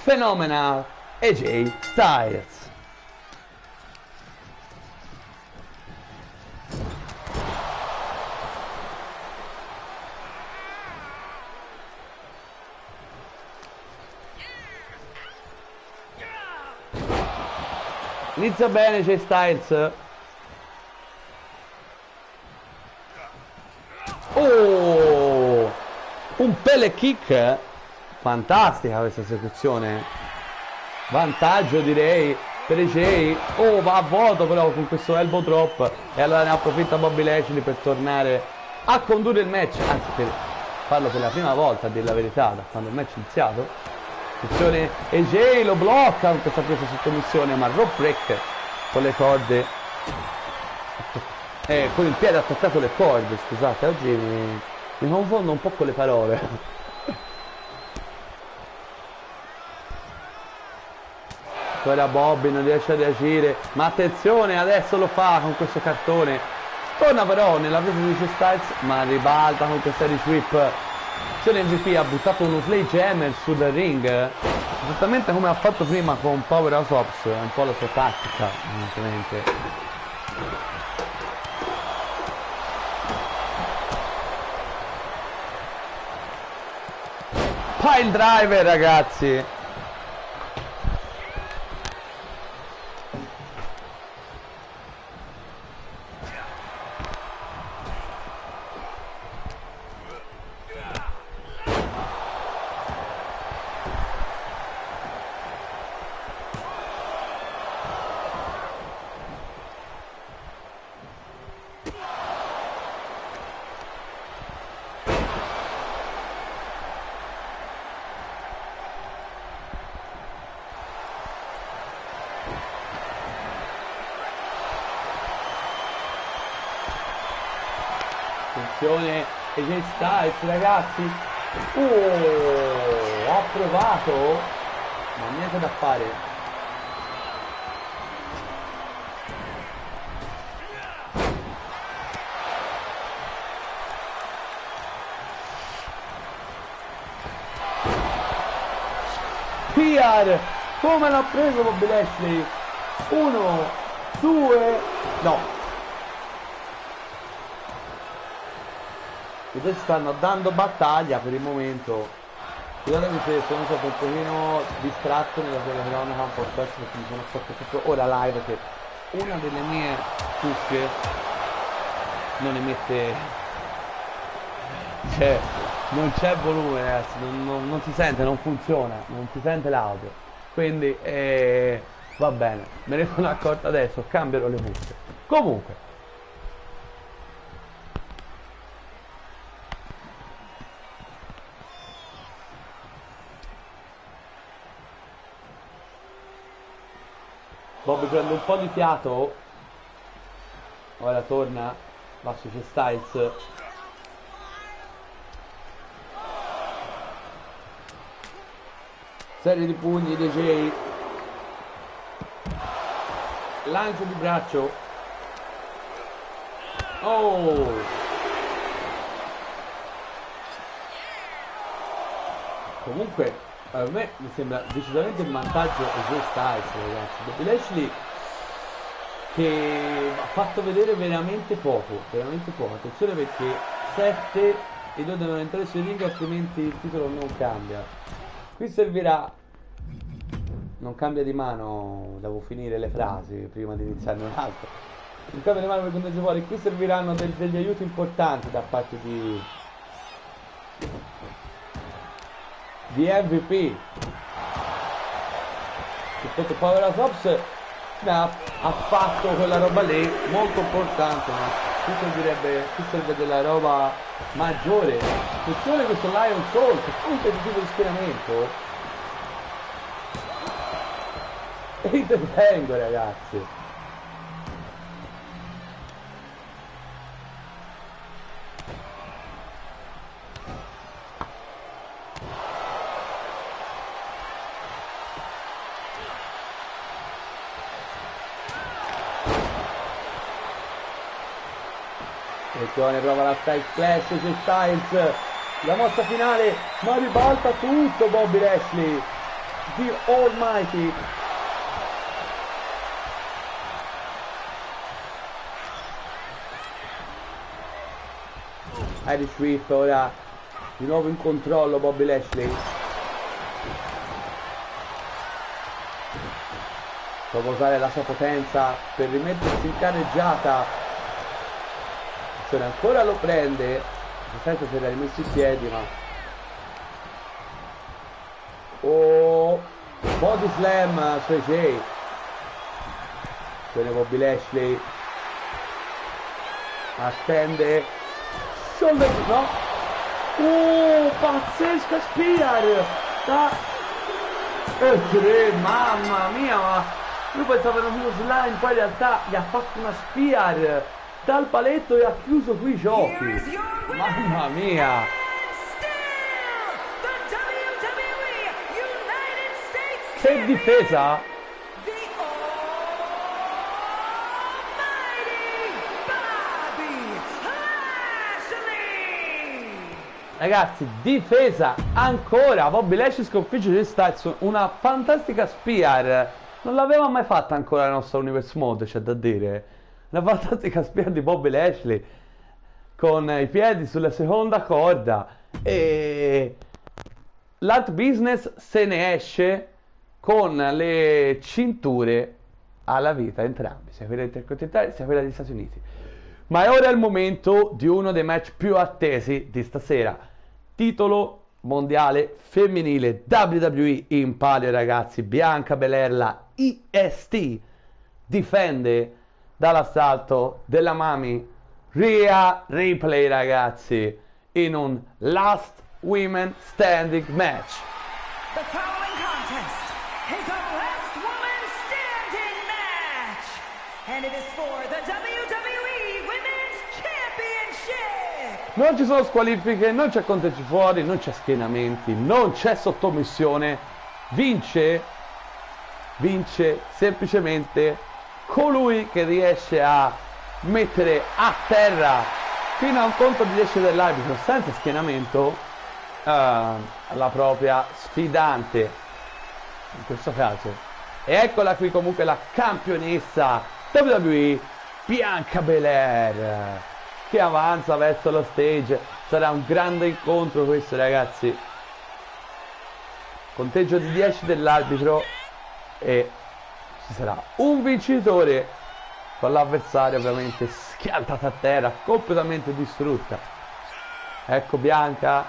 Phenomenal AJ Styles. Inizia bene AJ Styles. Oh, un pele kick, fantastica questa esecuzione, vantaggio direi per AJ. Oh, va a vuoto però con questo elbow drop, e allora ne approfitta Bobby Lashley per tornare a condurre il match, anzi per farlo per la prima volta, a dire la verità, da quando il match è iniziato. Attenzione, AJ lo blocca con questa presa sotto missione, ma rope break con le corde, con il piede attaccato alle corde, scusate, oggi mi confondo un po' con le parole. Ora Bobby non riesce a reagire, ma attenzione, adesso lo fa con questo cartone. Torna però nella presa di AJ Styles, ma ribalta con questa sweep. MVP ha buttato uno sledgehammer sul ring. Esattamente come ha fatto prima con Powerhouse Hobbs, è un po' la sua tattica, evidentemente. Pile driver, ragazzi! Attenzione, AJ Styles, ragazzi. Ha provato, ma niente da fare. Spear, come l'ha preso Bobby Lashley? 1, 2, no. E adesso stanno dando battaglia per il momento. Scusatemi se sono stato un pochino distratto nella telecronaca un po' spesso perché mi sono fatto tutto ora live, perché una delle mie cuffie non emette, cioè non c'è volume, ragazzi, non si sente, non funziona, non si sente l'audio, quindi va bene, me ne sono accorto adesso, cambierò le cuffie. Comunque Bobby prende un po' di fiato, ora torna, va su Styles. Serie di pugni di Jay, lancio di braccio. Oh, comunque a me mi sembra decisamente il vantaggio AJ Styles, ragazzi. Bobby Lashley che ha fatto vedere veramente poco, attenzione perché 7 e 2 devono entrare sui ring, altrimenti il titolo non cambia. Qui servirà, non cambia di mano, devo finire le frasi prima di iniziare un altro. Non cambia di mano per punteggi fuori, qui serviranno degli aiuti importanti da parte di MVP. Il fatto Powerhouse Hobbs ha fatto quella roba lì molto importante, ma qui serve della roba maggiore. Attenzione questo Lion Soul, che è un tentativo di schieramento, e intervengo, ragazzi. Attenzione, prova la Style Clash, c'è Styles, la mossa finale, ma ribalta tutto Bobby Lashley, The Almighty. Irish Whip, ora di nuovo in controllo Bobby Lashley. Prova a usare la sua potenza per rimettersi in carreggiata. Ancora lo prende, senza se l'ha rimesso in piedi, ma body slam su AJ. Tiene Bobby Lashley, attende, shoulder, no, pazzesca Spear da mamma mia, ma lui pensava era uno slime, poi in realtà gli ha fatto una Spear dal paletto e ha chiuso qui i giochi. Mamma mia, che difesa. Ragazzi, difesa ancora. Bobby Lashley sconfigge Jay Styles, una fantastica spear. Non l'aveva mai fatta ancora la nostra Universe Mode, c'è da dire. Una fantastica spear di Bobby Lashley con i piedi sulla seconda corda. E l'Art Business se ne esce con le cinture alla vita, entrambi, sia quella intercontinentale sia quella degli Stati Uniti. Ma è ora il momento di uno dei match più attesi di stasera. Titolo mondiale femminile WWE in palio, ragazzi. Bianca Belair, la IST, difende dall'assalto della Mami Rhea Ripley, ragazzi, in un Last Women Standing match. The following contest is a last woman standing match, and it is for the WWE Women's Championship. Non ci sono squalifiche, non c'è conteggi fuori, non c'è schienamenti, non c'è sottomissione. Vince semplicemente colui che riesce a mettere a terra fino a un conto di 10 dell'arbitro senza schienamento la propria sfidante in questo caso. E eccola qui comunque la campionessa WWE Bianca Belair, che avanza verso lo stage. Sarà un grande incontro questo, ragazzi. Conteggio di 10 dell'arbitro e ci sarà un vincitore con l'avversario ovviamente schiantata a terra, completamente distrutta. Ecco Bianca,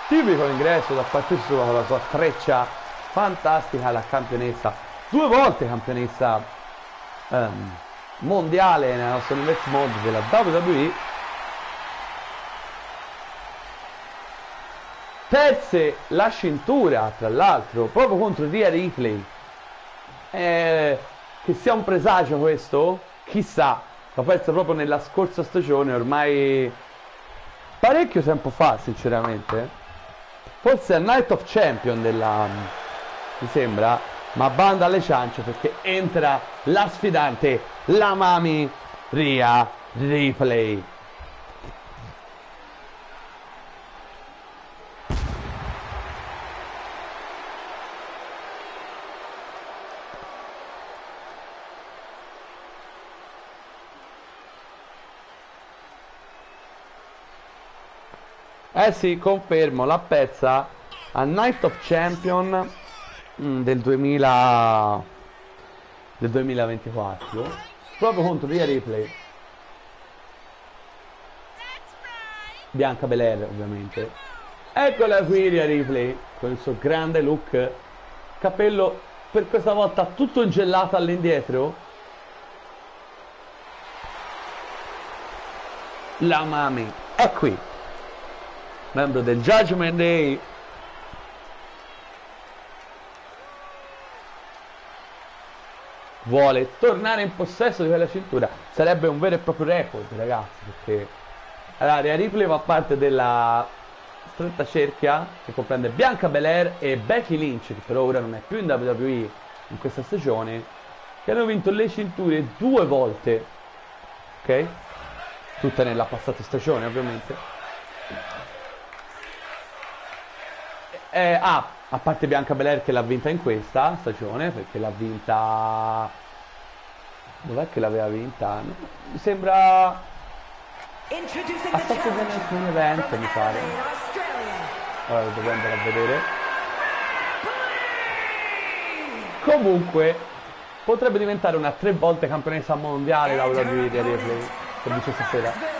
tipico ingresso da parte sua con la sua treccia fantastica, la campionessa, 2 volte campionessa mondiale nella nostra Universe Mode della WWE. Perse la cintura, tra l'altro, proprio contro Rhea Ripley. Che sia un presagio questo? Chissà. L'ho persa proprio nella scorsa stagione, ormai parecchio tempo fa, sinceramente. Forse a Night of Champion mi sembra, ma banda alle ciance perché entra la sfidante, la Mami Rhea Ripley. Eh sì, confermo, l'ha persa a Night of Champion del 2024 proprio contro Rhea Ripley. Bianca Belair, ovviamente. Eccola qui Rhea Ripley con il suo grande look, capello per questa volta tutto ingellato all'indietro. La Mami è qui, membro del Judgment Day. Vuole tornare in possesso di quella cintura. Sarebbe un vero e proprio record, ragazzi, perché allora Rhea Ripley fa parte della stretta cerchia che comprende Bianca Belair e Becky Lynch, che per ora non è più in WWE in questa stagione, che hanno vinto le cinture 2 volte, ok? Tutte nella passata stagione, ovviamente. A parte Bianca Belair che l'ha vinta in questa stagione, perché l'ha vinta... Dov'è che l'aveva vinta? Mi sembra... a Saturday Night Main Event, mi pare. Ora lo devo andare a vedere. Comunque, potrebbe diventare una 3 volte campionessa mondiale la WWE di Ripley, che dice stasera.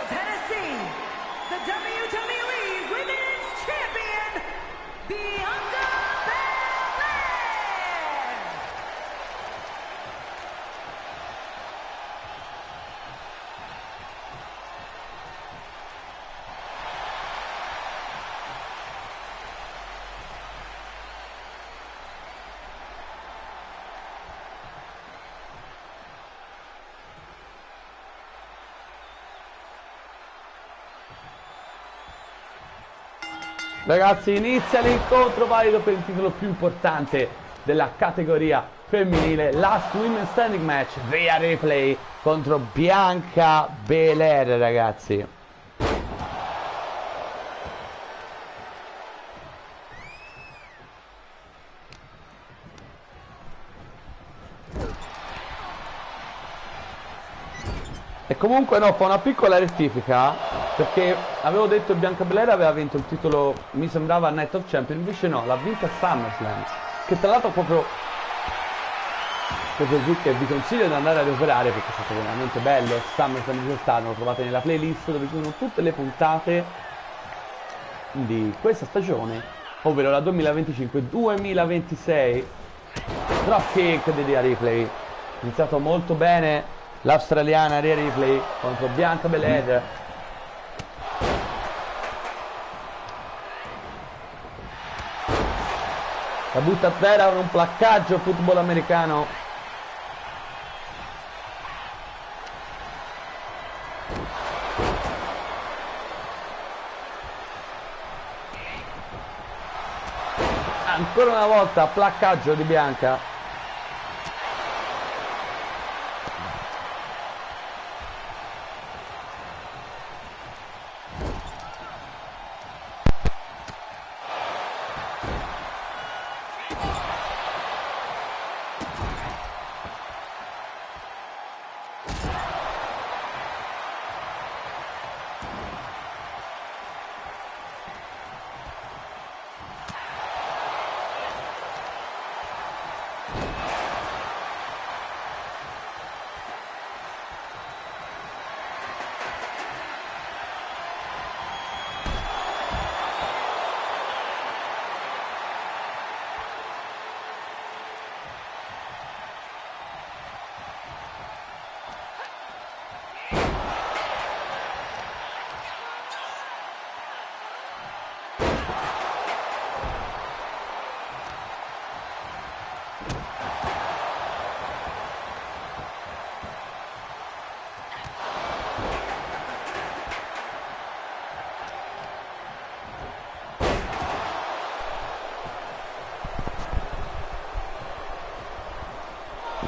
Ragazzi, inizia l'incontro valido per il titolo più importante della categoria femminile, Last Women Standing Match, Rhea Ripley contro Bianca Belair, ragazzi. E comunque no, fa una piccola rettifica, perché avevo detto che Bianca Belair aveva vinto il titolo, mi sembrava Night of Champion, invece no, l'ha vinta a SummerSlam, che tra l'altro proprio qui che vi consiglio di andare a recuperare perché è stato veramente bello. SummerSlam di quest'anno lo trovate nella playlist dove ci sono tutte le puntate di questa stagione, ovvero la 2025-2026. Dropkick di Rhea Ripley, iniziato molto bene l'australiana Rhea Ripley contro Bianca Belair. La butta a terra con un placcaggio football americano. Ancora una volta placcaggio di Bianca.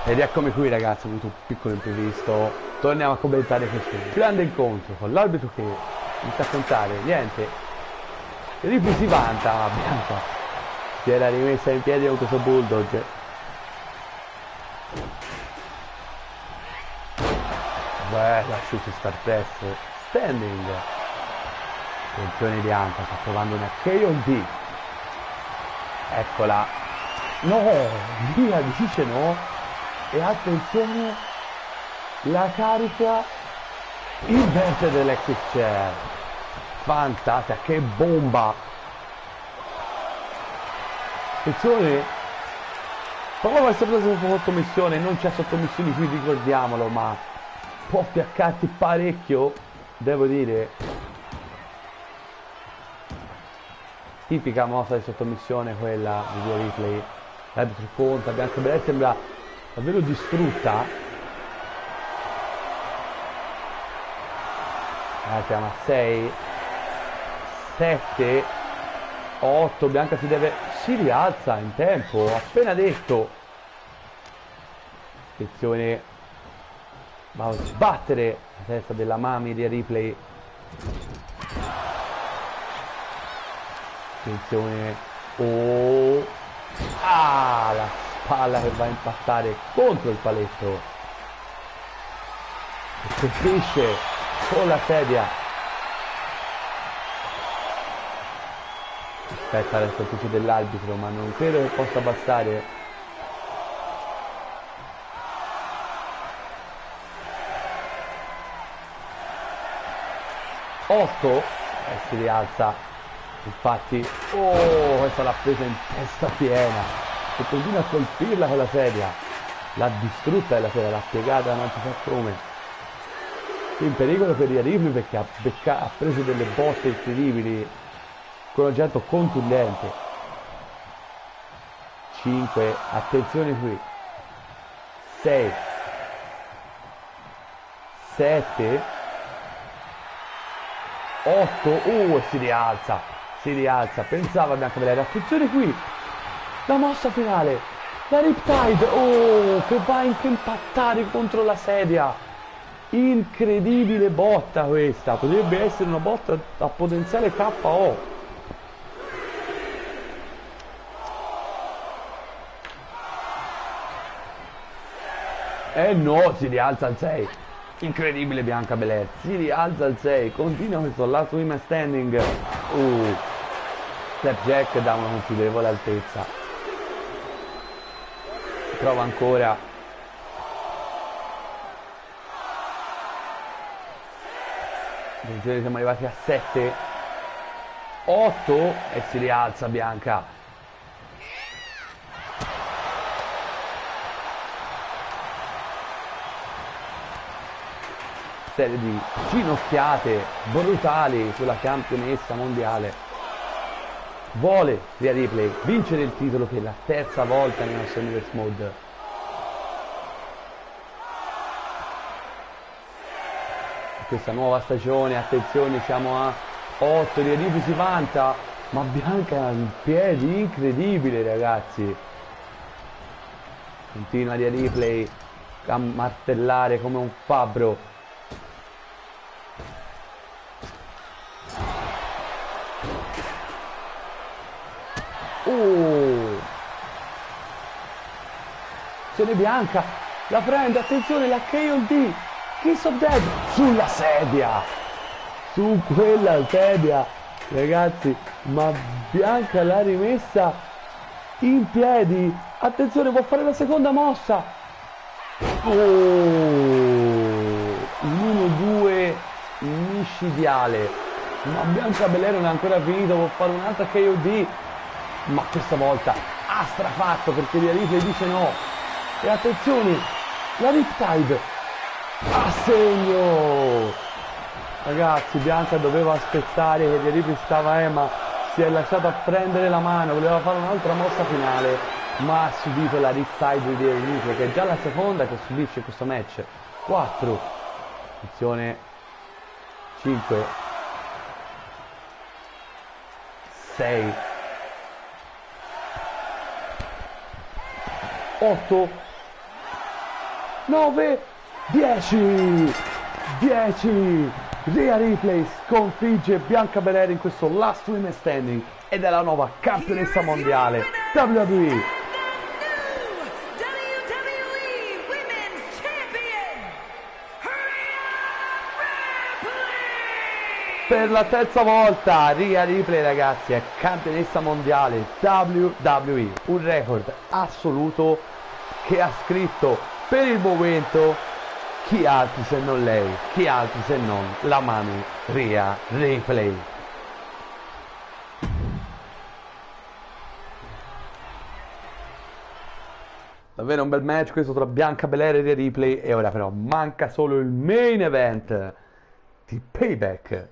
Ed eccomi qui ragazzi, ho avuto un piccolo imprevisto. Torniamo a commentare questo grande incontro con l'arbitro che inizia a contare, niente. Ripley si vanta, ma Bianca si era rimessa in piedi con questo bulldog. Bella shooting star press, standing. Attenzione Bianca, sta provando una KOD. Eccola. No, via, dice no. E attenzione, la carica inverte dell'electric chair. Fantastica, che bomba. Attenzione, prova a essere preso sotto sottomissione. Non c'è sottomissioni qui, ricordiamolo, ma può fiaccarti parecchio, devo dire. Tipica mossa di sottomissione quella di Rhea Ripley. L'arbitro conta, Bianca Belair sembra davvero distrutta. Siamo a 6 7 8. Bianca si rialza in tempo, ho appena detto. Attenzione, va a sbattere la testa della mami di Ripley. Attenzione, oh, la palla che va a impattare contro il paletto e colpisce con la sedia. Aspetta il sorteggio dell'arbitro, ma non credo che possa bastare. Otto, si rialza, infatti, oh, questa l'ha presa in testa piena. E continua a colpirla con la sedia, l'ha distrutta la sedia, l'ha piegata, non si sa come. In pericolo per Rhea Ripley perché ha preso delle botte incredibili con un oggetto contundente. 5, attenzione qui, 6 7 8, e si rialza, pensava Bianca Belair, attenzione qui, la mossa finale, la Riptide, che va a impattare contro la sedia. Incredibile botta questa, potrebbe essere una botta a potenziale KO. No, si rialza al 6. Incredibile Bianca Belair, si rialza al 6, continua questo last women standing. Slapjack da una considerevole altezza. Prova ancora. Attenzione, siamo arrivati a 7, 8 e si rialza Bianca. Serie di ginocchiate brutali sulla campionessa mondiale. Vuole Rhea Ripley vincere il titolo per la terza volta nella sua Universe Mode. Questa nuova stagione, attenzione, siamo a 8, Rhea Ripley si vanta, ma Bianca ha un piedi incredibile, ragazzi. Continua Rhea Ripley a martellare come un fabbro. Azione Bianca, la prende, attenzione, la KOD, Kiss of Death, sulla sedia, su quella sedia, ragazzi, ma Bianca l'ha rimessa in piedi, attenzione, può fare la seconda mossa, l'1-2 micidiale, ma Bianca Belair non è ancora finito, può fare un'altra KOD, ma questa volta ha strafatto perché Rhea Ripley dice no. E attenzione, la Riptide a segno. Ragazzi, Bianca doveva aspettare che Rhea Ripley stava ma si è lasciata prendere la mano, voleva fare un'altra mossa finale, ma ha subito la Riptide di Rhea Ripley, che è già la seconda che subisce questo match. 4, attenzione, 5, 6, 8, 9, 10, 10, Rhea Ripley sconfigge Bianca Belair in questo last women standing ed è la nuova campionessa mondiale WWE. Per la terza volta Rhea Ripley, ragazzi, è campionessa mondiale WWE, un record assoluto che ha scritto per il momento chi altri se non lei, chi altri se non la mami Rhea Ripley. Davvero un bel match questo tra Bianca Belair e Rhea Ripley, e ora però manca solo il main event di Payback.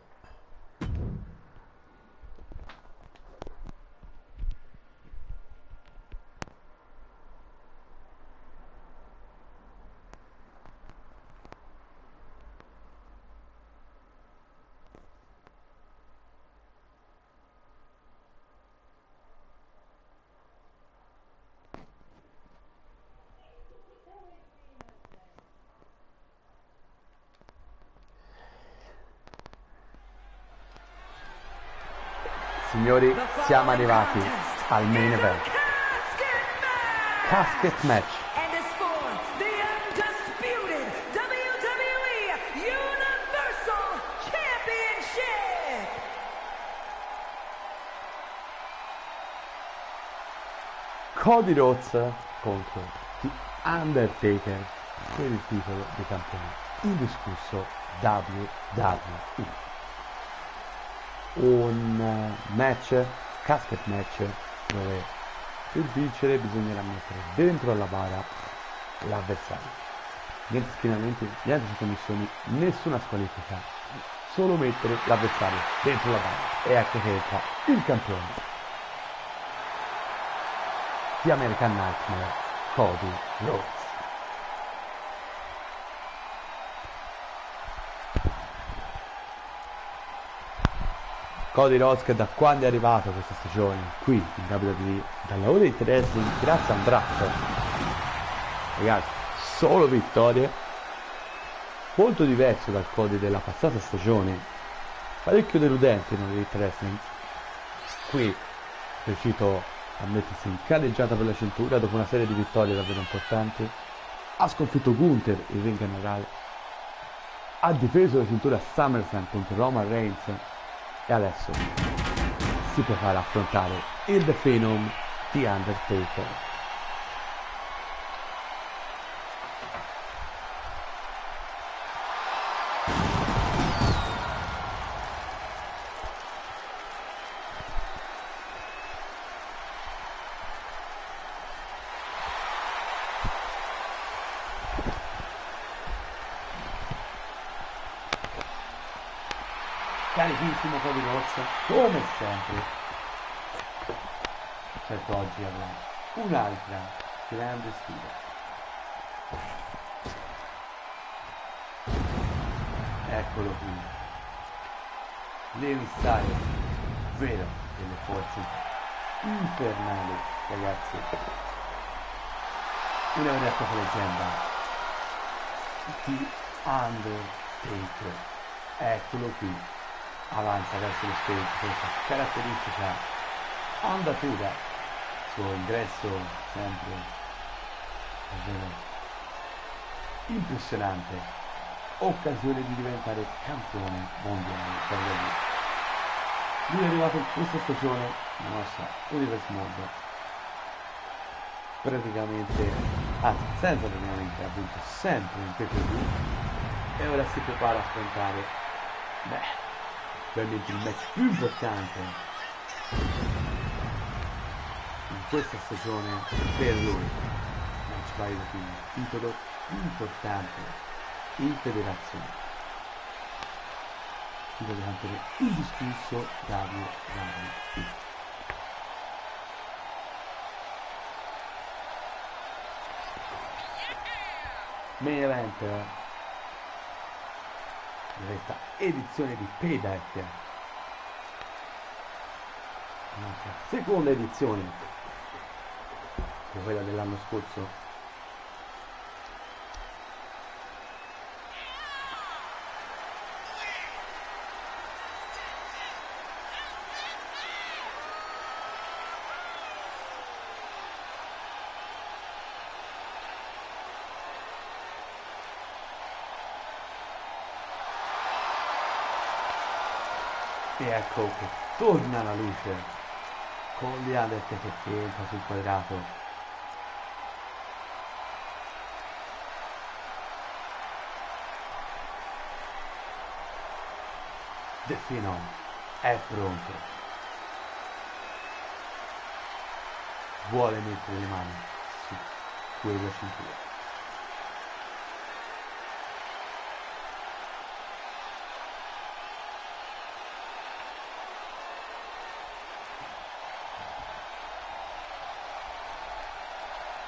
Signori, siamo arrivati al main event. Casket match. And it's for the undisputed WWE Universal Championship. Cody Rhodes contro The Undertaker per il titolo di campione indiscusso WWE. Un match, casket match, dove per vincere bisognerà mettere dentro alla bara l'avversario. Niente schienamenti, niente sottomissioni, nessuna squalifica, solo mettere l'avversario dentro la bara. E ecco che entra il campione di American Nightmare, Cody Rhodes. Cody Rhodes, che da quando è arrivato questa stagione qui in WWE, dalla All Elite Wrestling, grazie a un braccio, ragazzi, solo vittorie, molto diverso dal Cody della passata stagione, parecchio deludente in All Elite Wrestling. Qui è riuscito a mettersi in caneggiata per la cintura dopo una serie di vittorie davvero importanti, ha sconfitto Gunther, il ring generale, ha difeso la cintura a SummerSlam contro Roman Reigns e adesso si prepara a affrontare il The Phenom, The Undertaker. Carichissimo Cody Rhodes, come sempre. Certo oggi avrà un'altra grande sfida. Eccolo qui. L'emissario vero delle forze infernali, ragazzi. Una vera e propria leggenda. The Undertaker. Eccolo qui. Avanza verso lo stage con questa caratteristica andatura, suo ingresso sempre davvero impressionante, occasione di diventare campione mondiale per lui. Lui è arrivato in questa stagione nella nostra Universe Mode praticamente, anzi senza praticamente, ha vinto sempre in pay-per-view e ora si prepara a affrontare probabilmente il match più importante in questa stagione per lui, match valido quindi il titolo più importante in federazione, titolo campione indiscusso WWE. Main event questa edizione di Payback, un'altra seconda edizione che quella dell'anno scorso. E ecco che torna la luce con gli Undertaker che entra sul quadrato. The Phenom è pronto, vuole mettere le mani su quella cintura.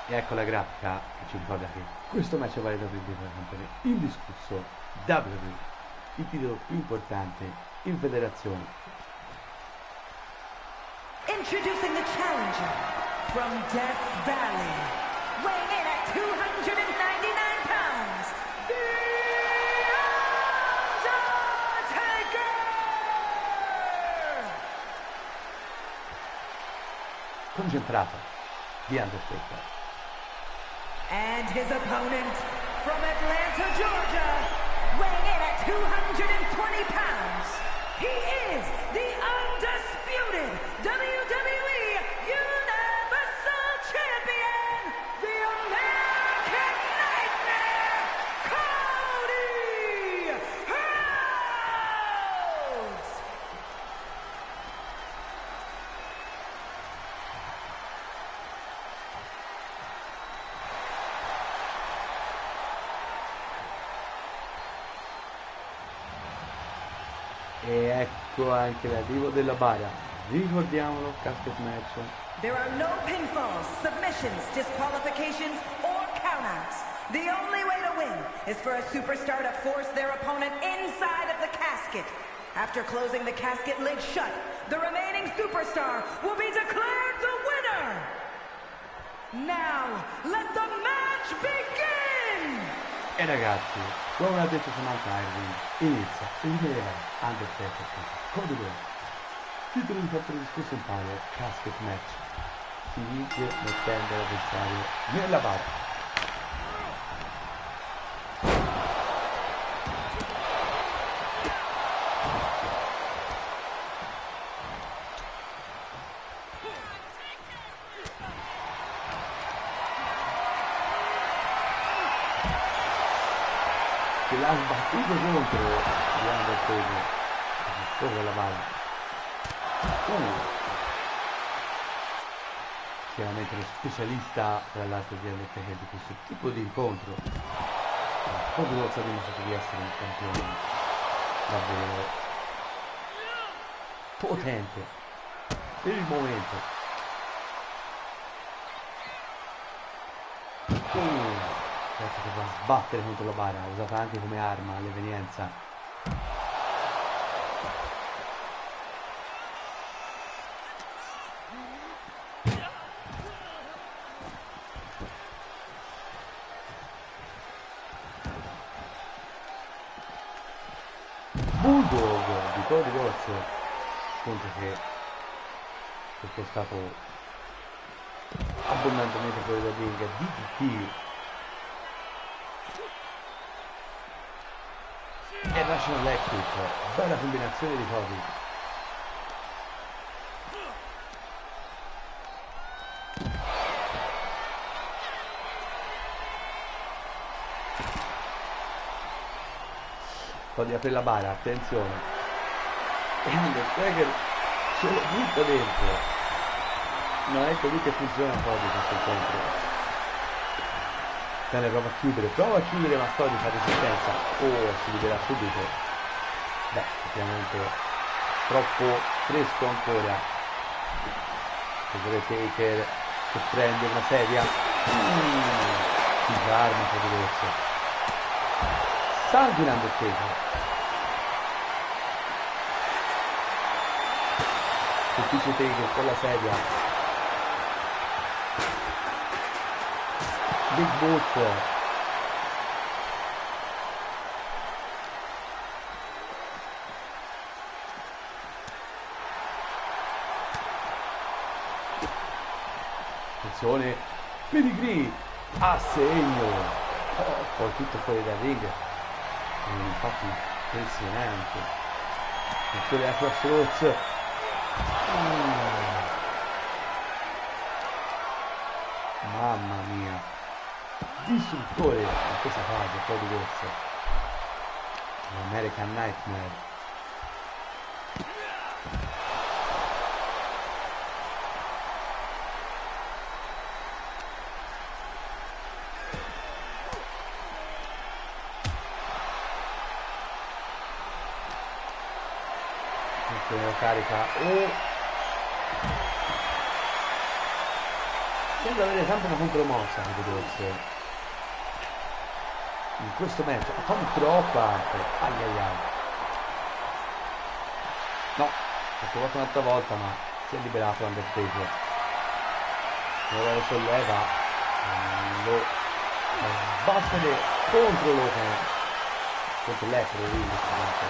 E ecco la grafica che ci ricorda che questo match è valido per il titolo campione indiscusso WWE, il titolo più importante in federazione. Introducing the challenger from Death Valley, weighing in at 299 pounds, The Undertaker! Concentrato, The Undertaker. And his opponent from Atlanta, Georgia, weighing in at 220 pounds, he is the undisputed WWE Universal Champion, the American Nightmare, Cody Rhodes! E ecco anche l'arrivo della bara. Ricordiamolo, casket match. There are no pinfalls, submissions, disqualifications, or countouts. The only way to win is for a superstar to force their opponent inside of the casket. After closing the casket lid shut, the remaining superstar will be declared the winner. Now, let the match begin! E ragazzi, come ha detto Samantha Irving, inizia il vero Undertaker Cody Rhodes. Titolo di fatto discusso in palo, casket match. Si vince mettendo l'avversario nella bara. che l'ha sbattuto contro di Undertaker sopra la palla. Chiaramente lo specialista tra l'altro di Undertaker di questo tipo di incontro. Cody Rhodes ha dimostrato di essere un campione davvero potente per il momento. Adesso che va a sbattere contro la bara, usata anche come arma all'evenienza. Bulldog di Cody Rhodes, appunto, che è stato abbondantemente fuori dal ring. DDT e Russian Leg Kick, bella combinazione di Cody. Cody apre la bara, attenzione, e Undertaker ce lo butta dentro. Non è così che funziona Cody questo incontro. Bene, prova a chiudere, ma Cody fa resistenza. Si libera subito. Beh, ovviamente troppo fresco ancora. Taker che prende una sedia. Si arma Cody Rhodes. Sanguinando Undertaker. Colpisce Taker con la sedia. Big Boot. Attenzione, Pedigree a segno. Poi tutto fuori dal ring. Infatti impressionante. Attenzione a Crossroads. Mamma mia, distruttore in questa fase Cody Rhodes. American Nightmare. Attenzione, carica. Sembra avere sempre una contromossa Cody Rhodes in questo match. Troppa anche. No, ha provato un'altra volta, ma si è liberato Undertaker. Ora lo solleva, lo sbattere contro l'Epro,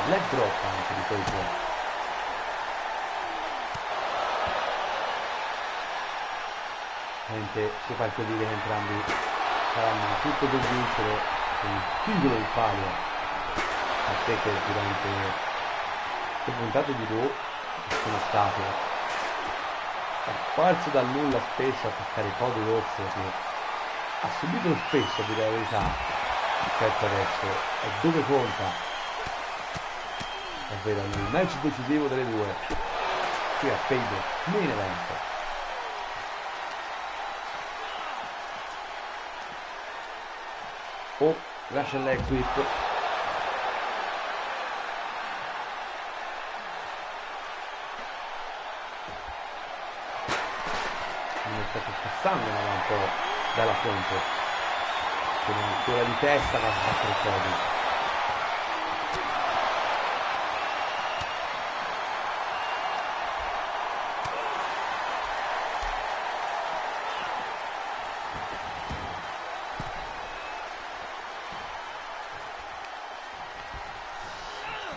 leg drop anche di Taker. Si fa dire che entrambi faranno tutto per vincere con il titolo in palio a Taker durante le puntate di Raw che sono state apparso dal nulla spesso a attaccare Cody Rhodes, che ha subito spesso, a dire la verità. Certo, adesso è dove conta, ovvero nel match decisivo delle due qui a Payback Main Event. Russian Leg Sweep. Mi sta passando un po' dalla fronte, con ancora di testa va a sbattere Cody.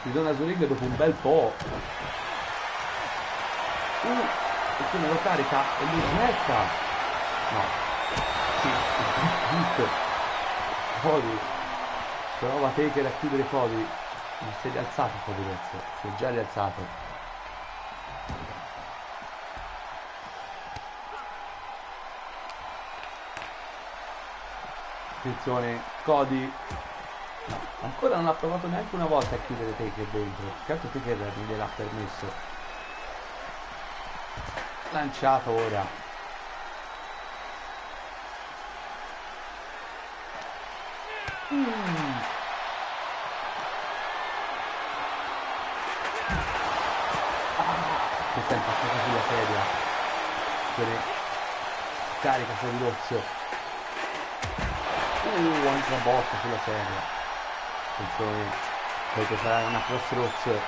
Ritorna su ring dopo un bel po'. E quindi lo carica e lui smetta. No. Sì, il Cody prova Taker a chiudere Cody. Ma si è rialzato Cody Rhodes. Si è già rialzato. Attenzione, Cody. No, Ora non ha provato neanche una volta a chiudere Taker dentro. Certo Taker non gliel'ha permesso. Lanciato ora. Questa è impattata sulla sedia. Carica fuori Rosso. Altra botta sulla sedia. Attenzione, perché sarà una cross Rosso.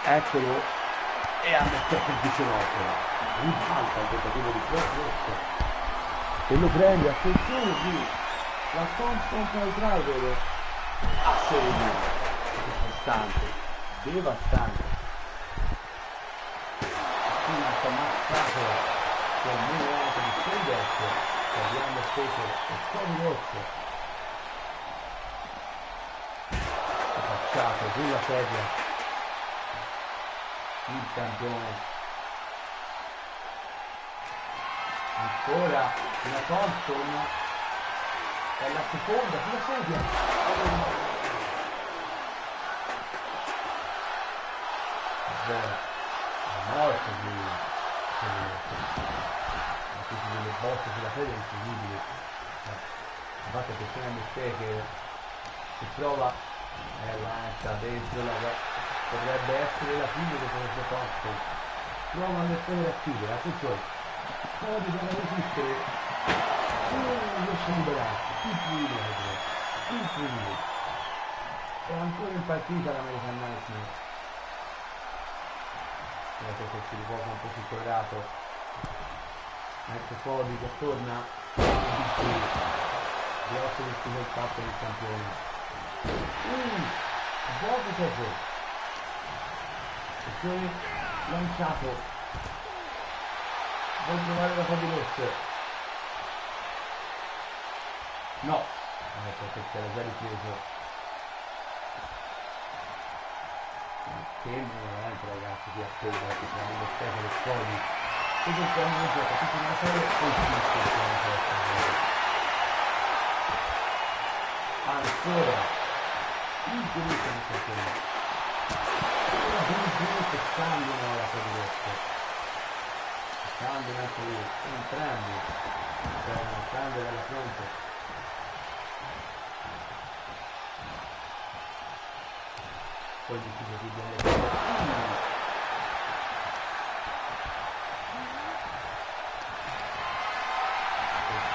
Eccolo. E a mettere il 19. Ribalta il tentativo di cross Rosso. E lo prende, attenzione qui. La Thompson Pile Driver. A segno. Devastante. Ammazzato col numero alto di Stenders, Fabiano Staker e Cody Rosso. Facciato sulla sedia il campione. Ancora una Thompson e la seconda sulla sedia. Morto delle botte sulla sedia incredibili. Infatti attenzione a Mistake che prova lancia dentro potrebbe essere la fine di questo Thompson. Prova a mettere a chiudere, attenzione, prova di resistere, riesce a liberarsi, incredibile. È ancora in partita l'American Nightmare. Vedete che si riposa un po' sul quadrato. Ecco Cody che torna di 8 del fatto del campione. Buono Tejo. Attenzione, lanciato. Vuoi provare la Cody Rosso? No, perché si era già ripreso. Che veramente ragazzi qui appena che siamo allo stesso del Cody e questo è un gioco tutta una serie ancora incredibile di stazione ora Big che sanguino la Cody sanguino anche lì entrambi dalla fronte. Poi deciso di bene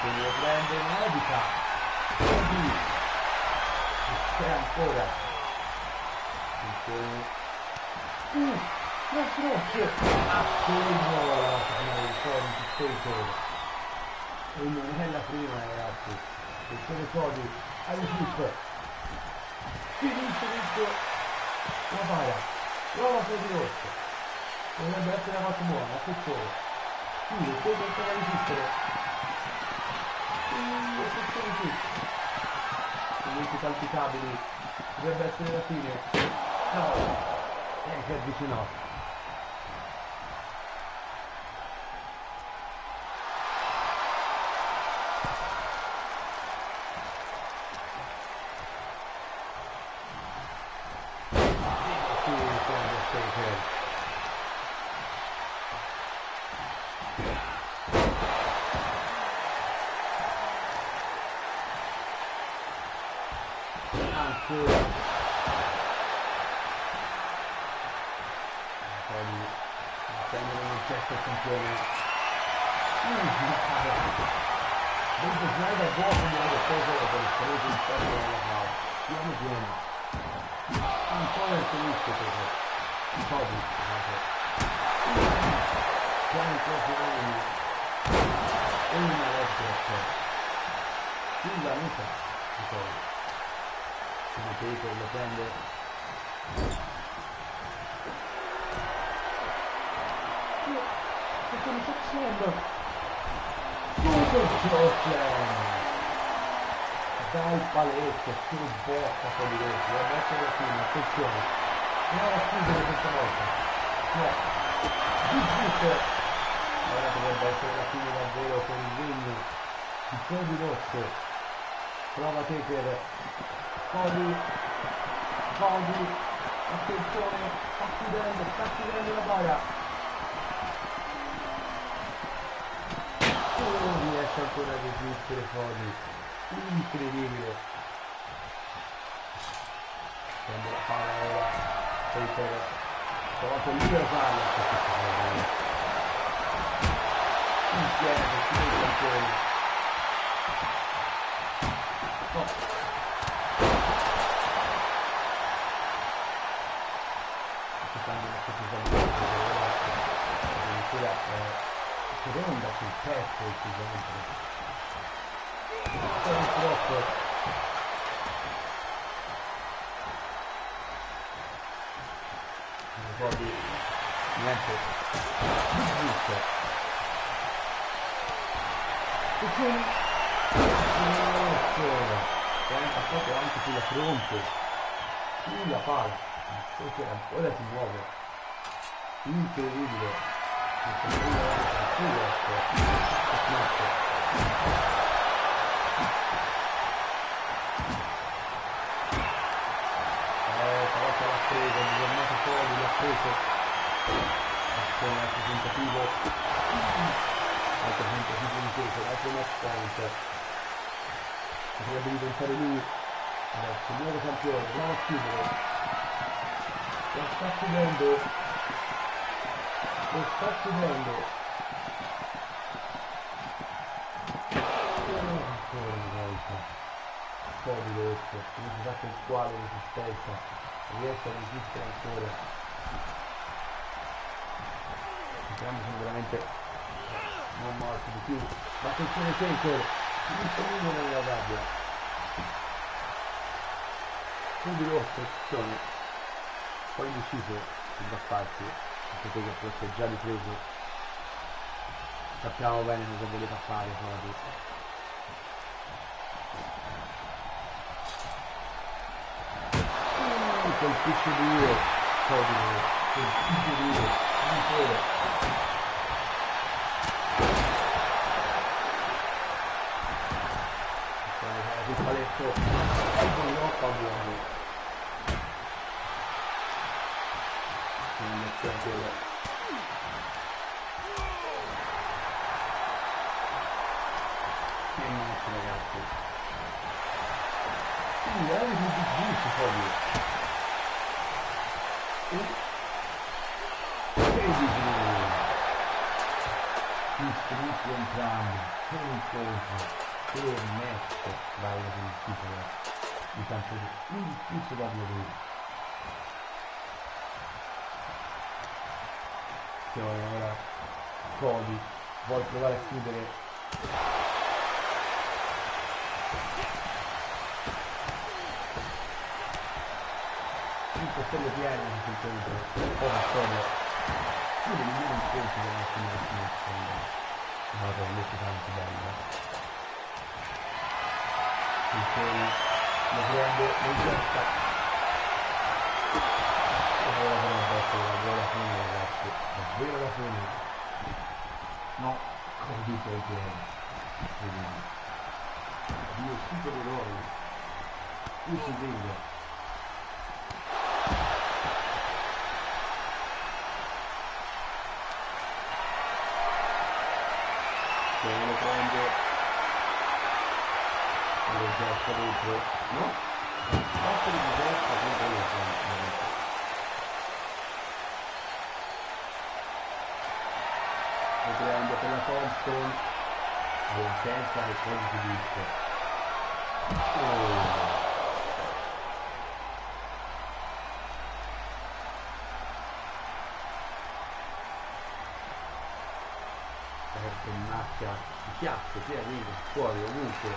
e lo prende Medica e c'è ancora la croce a segno la finale di Cody e non è la prima ragazzi. Attenzione Cody alle flip finisce tutto. La para, prova Cody Rosso, dovrebbe essere una cosa buona, attenzione, qui il Cody per resistere, attenzione qui, momenti palpitabili, dovrebbe essere la fine, no, che avvicinato. Prendono un gesto al campione. Vedo Snyder vuoto mi ha preso per il preso in testa della cava. Piano. Ancora il finisce questo. Cody. Piano proprio e una lettera. Sulla nuca di Cody. Quindi Taker lo prende. Che sta facendo? Super Chokeslam! Dai paletto, su bocca Cody Rosso, deve essere la fine, attenzione! Prova a chiudere questa volta! No! Ora dovrebbe essere la fine davvero per il regno di Cody Rosso. Prova Taker. Cody Cody, attenzione, sta chiudendo la bara. Oh, riesce ancora a resistere Cody, incredibile. Prende la palla ora, Taker, stavolta lui a farlo, insieme, tutti i campioni. Oh. Addirittura seconda sul petto decisamente troppo un po' di niente giusto è passato anche sulla fronte sulla pala ora si muove incredibile. Stavolta l'ha preso, il giornato fuori, l'ha preso. Azione altro tentativo. Altro tentativo in peso, l'altro match point. Potrebbe diventare lui. Adesso il nuovo campione, prova a chiudere. Lo sta chiudendo. Lo sta chiudendo. Ancora una volta. Un po' di lotte. Non si sa con quale resistenza. Riesce a resistere ancora. Entriamo sono veramente non morti di più. Ma attenzione Taker. Finisce uno nella gabbia. Un di lotte, attenzione. Poi indeciso sul da farsi. Perché forse è già ripreso. Sappiamo bene cosa voleva fare Cody. Colpisce duro Cody, colpisce duro ancora. Il paletto il blocco a buono. Che mazzo ragazzi. Guardate che difficile Cody. Distrutti entrambi, per un colpo, per un match, vai a il titolo di campione, indiscusso da lui. Ora Cody vuole provare a chiudere. 5 stelle piene in questo incontro, poca storia. Io devo dire un conto della nostra destinazione. Ma veramente tanto bello. Perché lo prende in testa. Ora come adesso davvero la fine ragazzi. Davvero la fine. No, come dice il piede. Dio supereroi. Qui si vede. Lo prende lo gesta dentro, no? Fatto di gesta contro lo prende per la Thompson alla testa e poi si dice macchia di piazze, sia lì, fuori, ovunque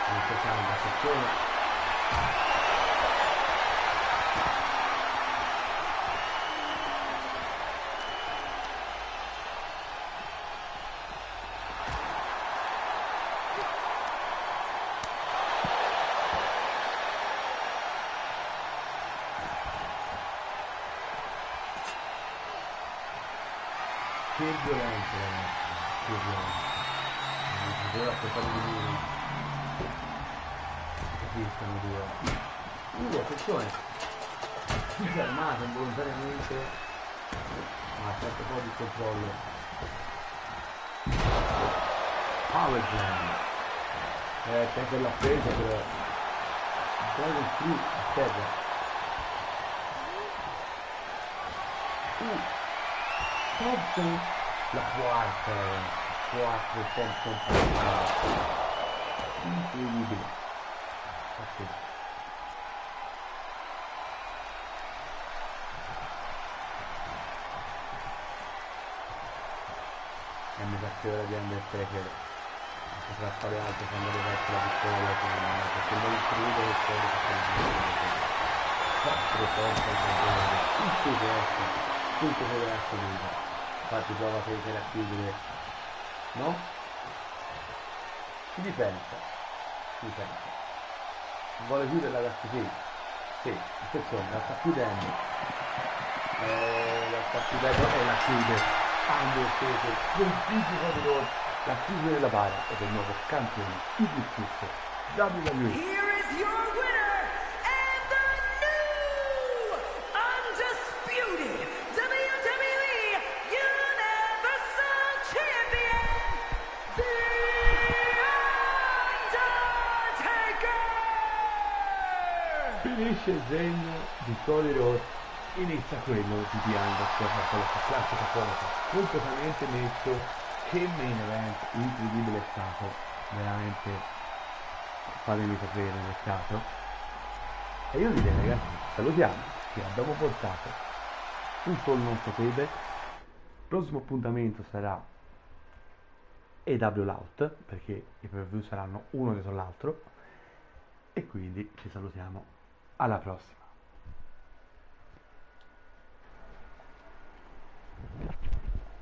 non c'è tanta sezione. Che violenza ragazzi. Non si deve aspettare di lui. Capiscono due. Attenzione, si è armato involontariamente, ma ha fatto un po' di controllo. Power Slam, sempre l'ha presa per Dragon Free a terra. Thompson, la quarta Thompson, incredibile. Pazzesco. E mi sa ora di Undertaker potrà fare altro quando deve essere la vittoria, perché non il crudo che poi quattro porte al campione, tutto deve essere lui. Infatti prova Taker a chiudere, no? Si difende. Vuole chiuderla da così. Sì, attenzione, la sta chiudendo. E la chiude. Undertaker, sconfigge di loro, la chiude della bara ed è il nuovo campione indiscusso WWE. Here is your winner and the new undisputed WWE Universal Champion, The Undertaker! Finisce il regno di Cody Rhodes, inizia quello di Bianca con la classica foto completamente messo. Che main event incredibile è stato, veramente, fatemi sapere nel caso. E io direi ragazzi, salutiamo che abbiamo portato tutto il nostro payback. Il prossimo appuntamento sarà EW Out, perché i pay-per-view saranno uno dietro l'altro, e quindi ci salutiamo alla prossima.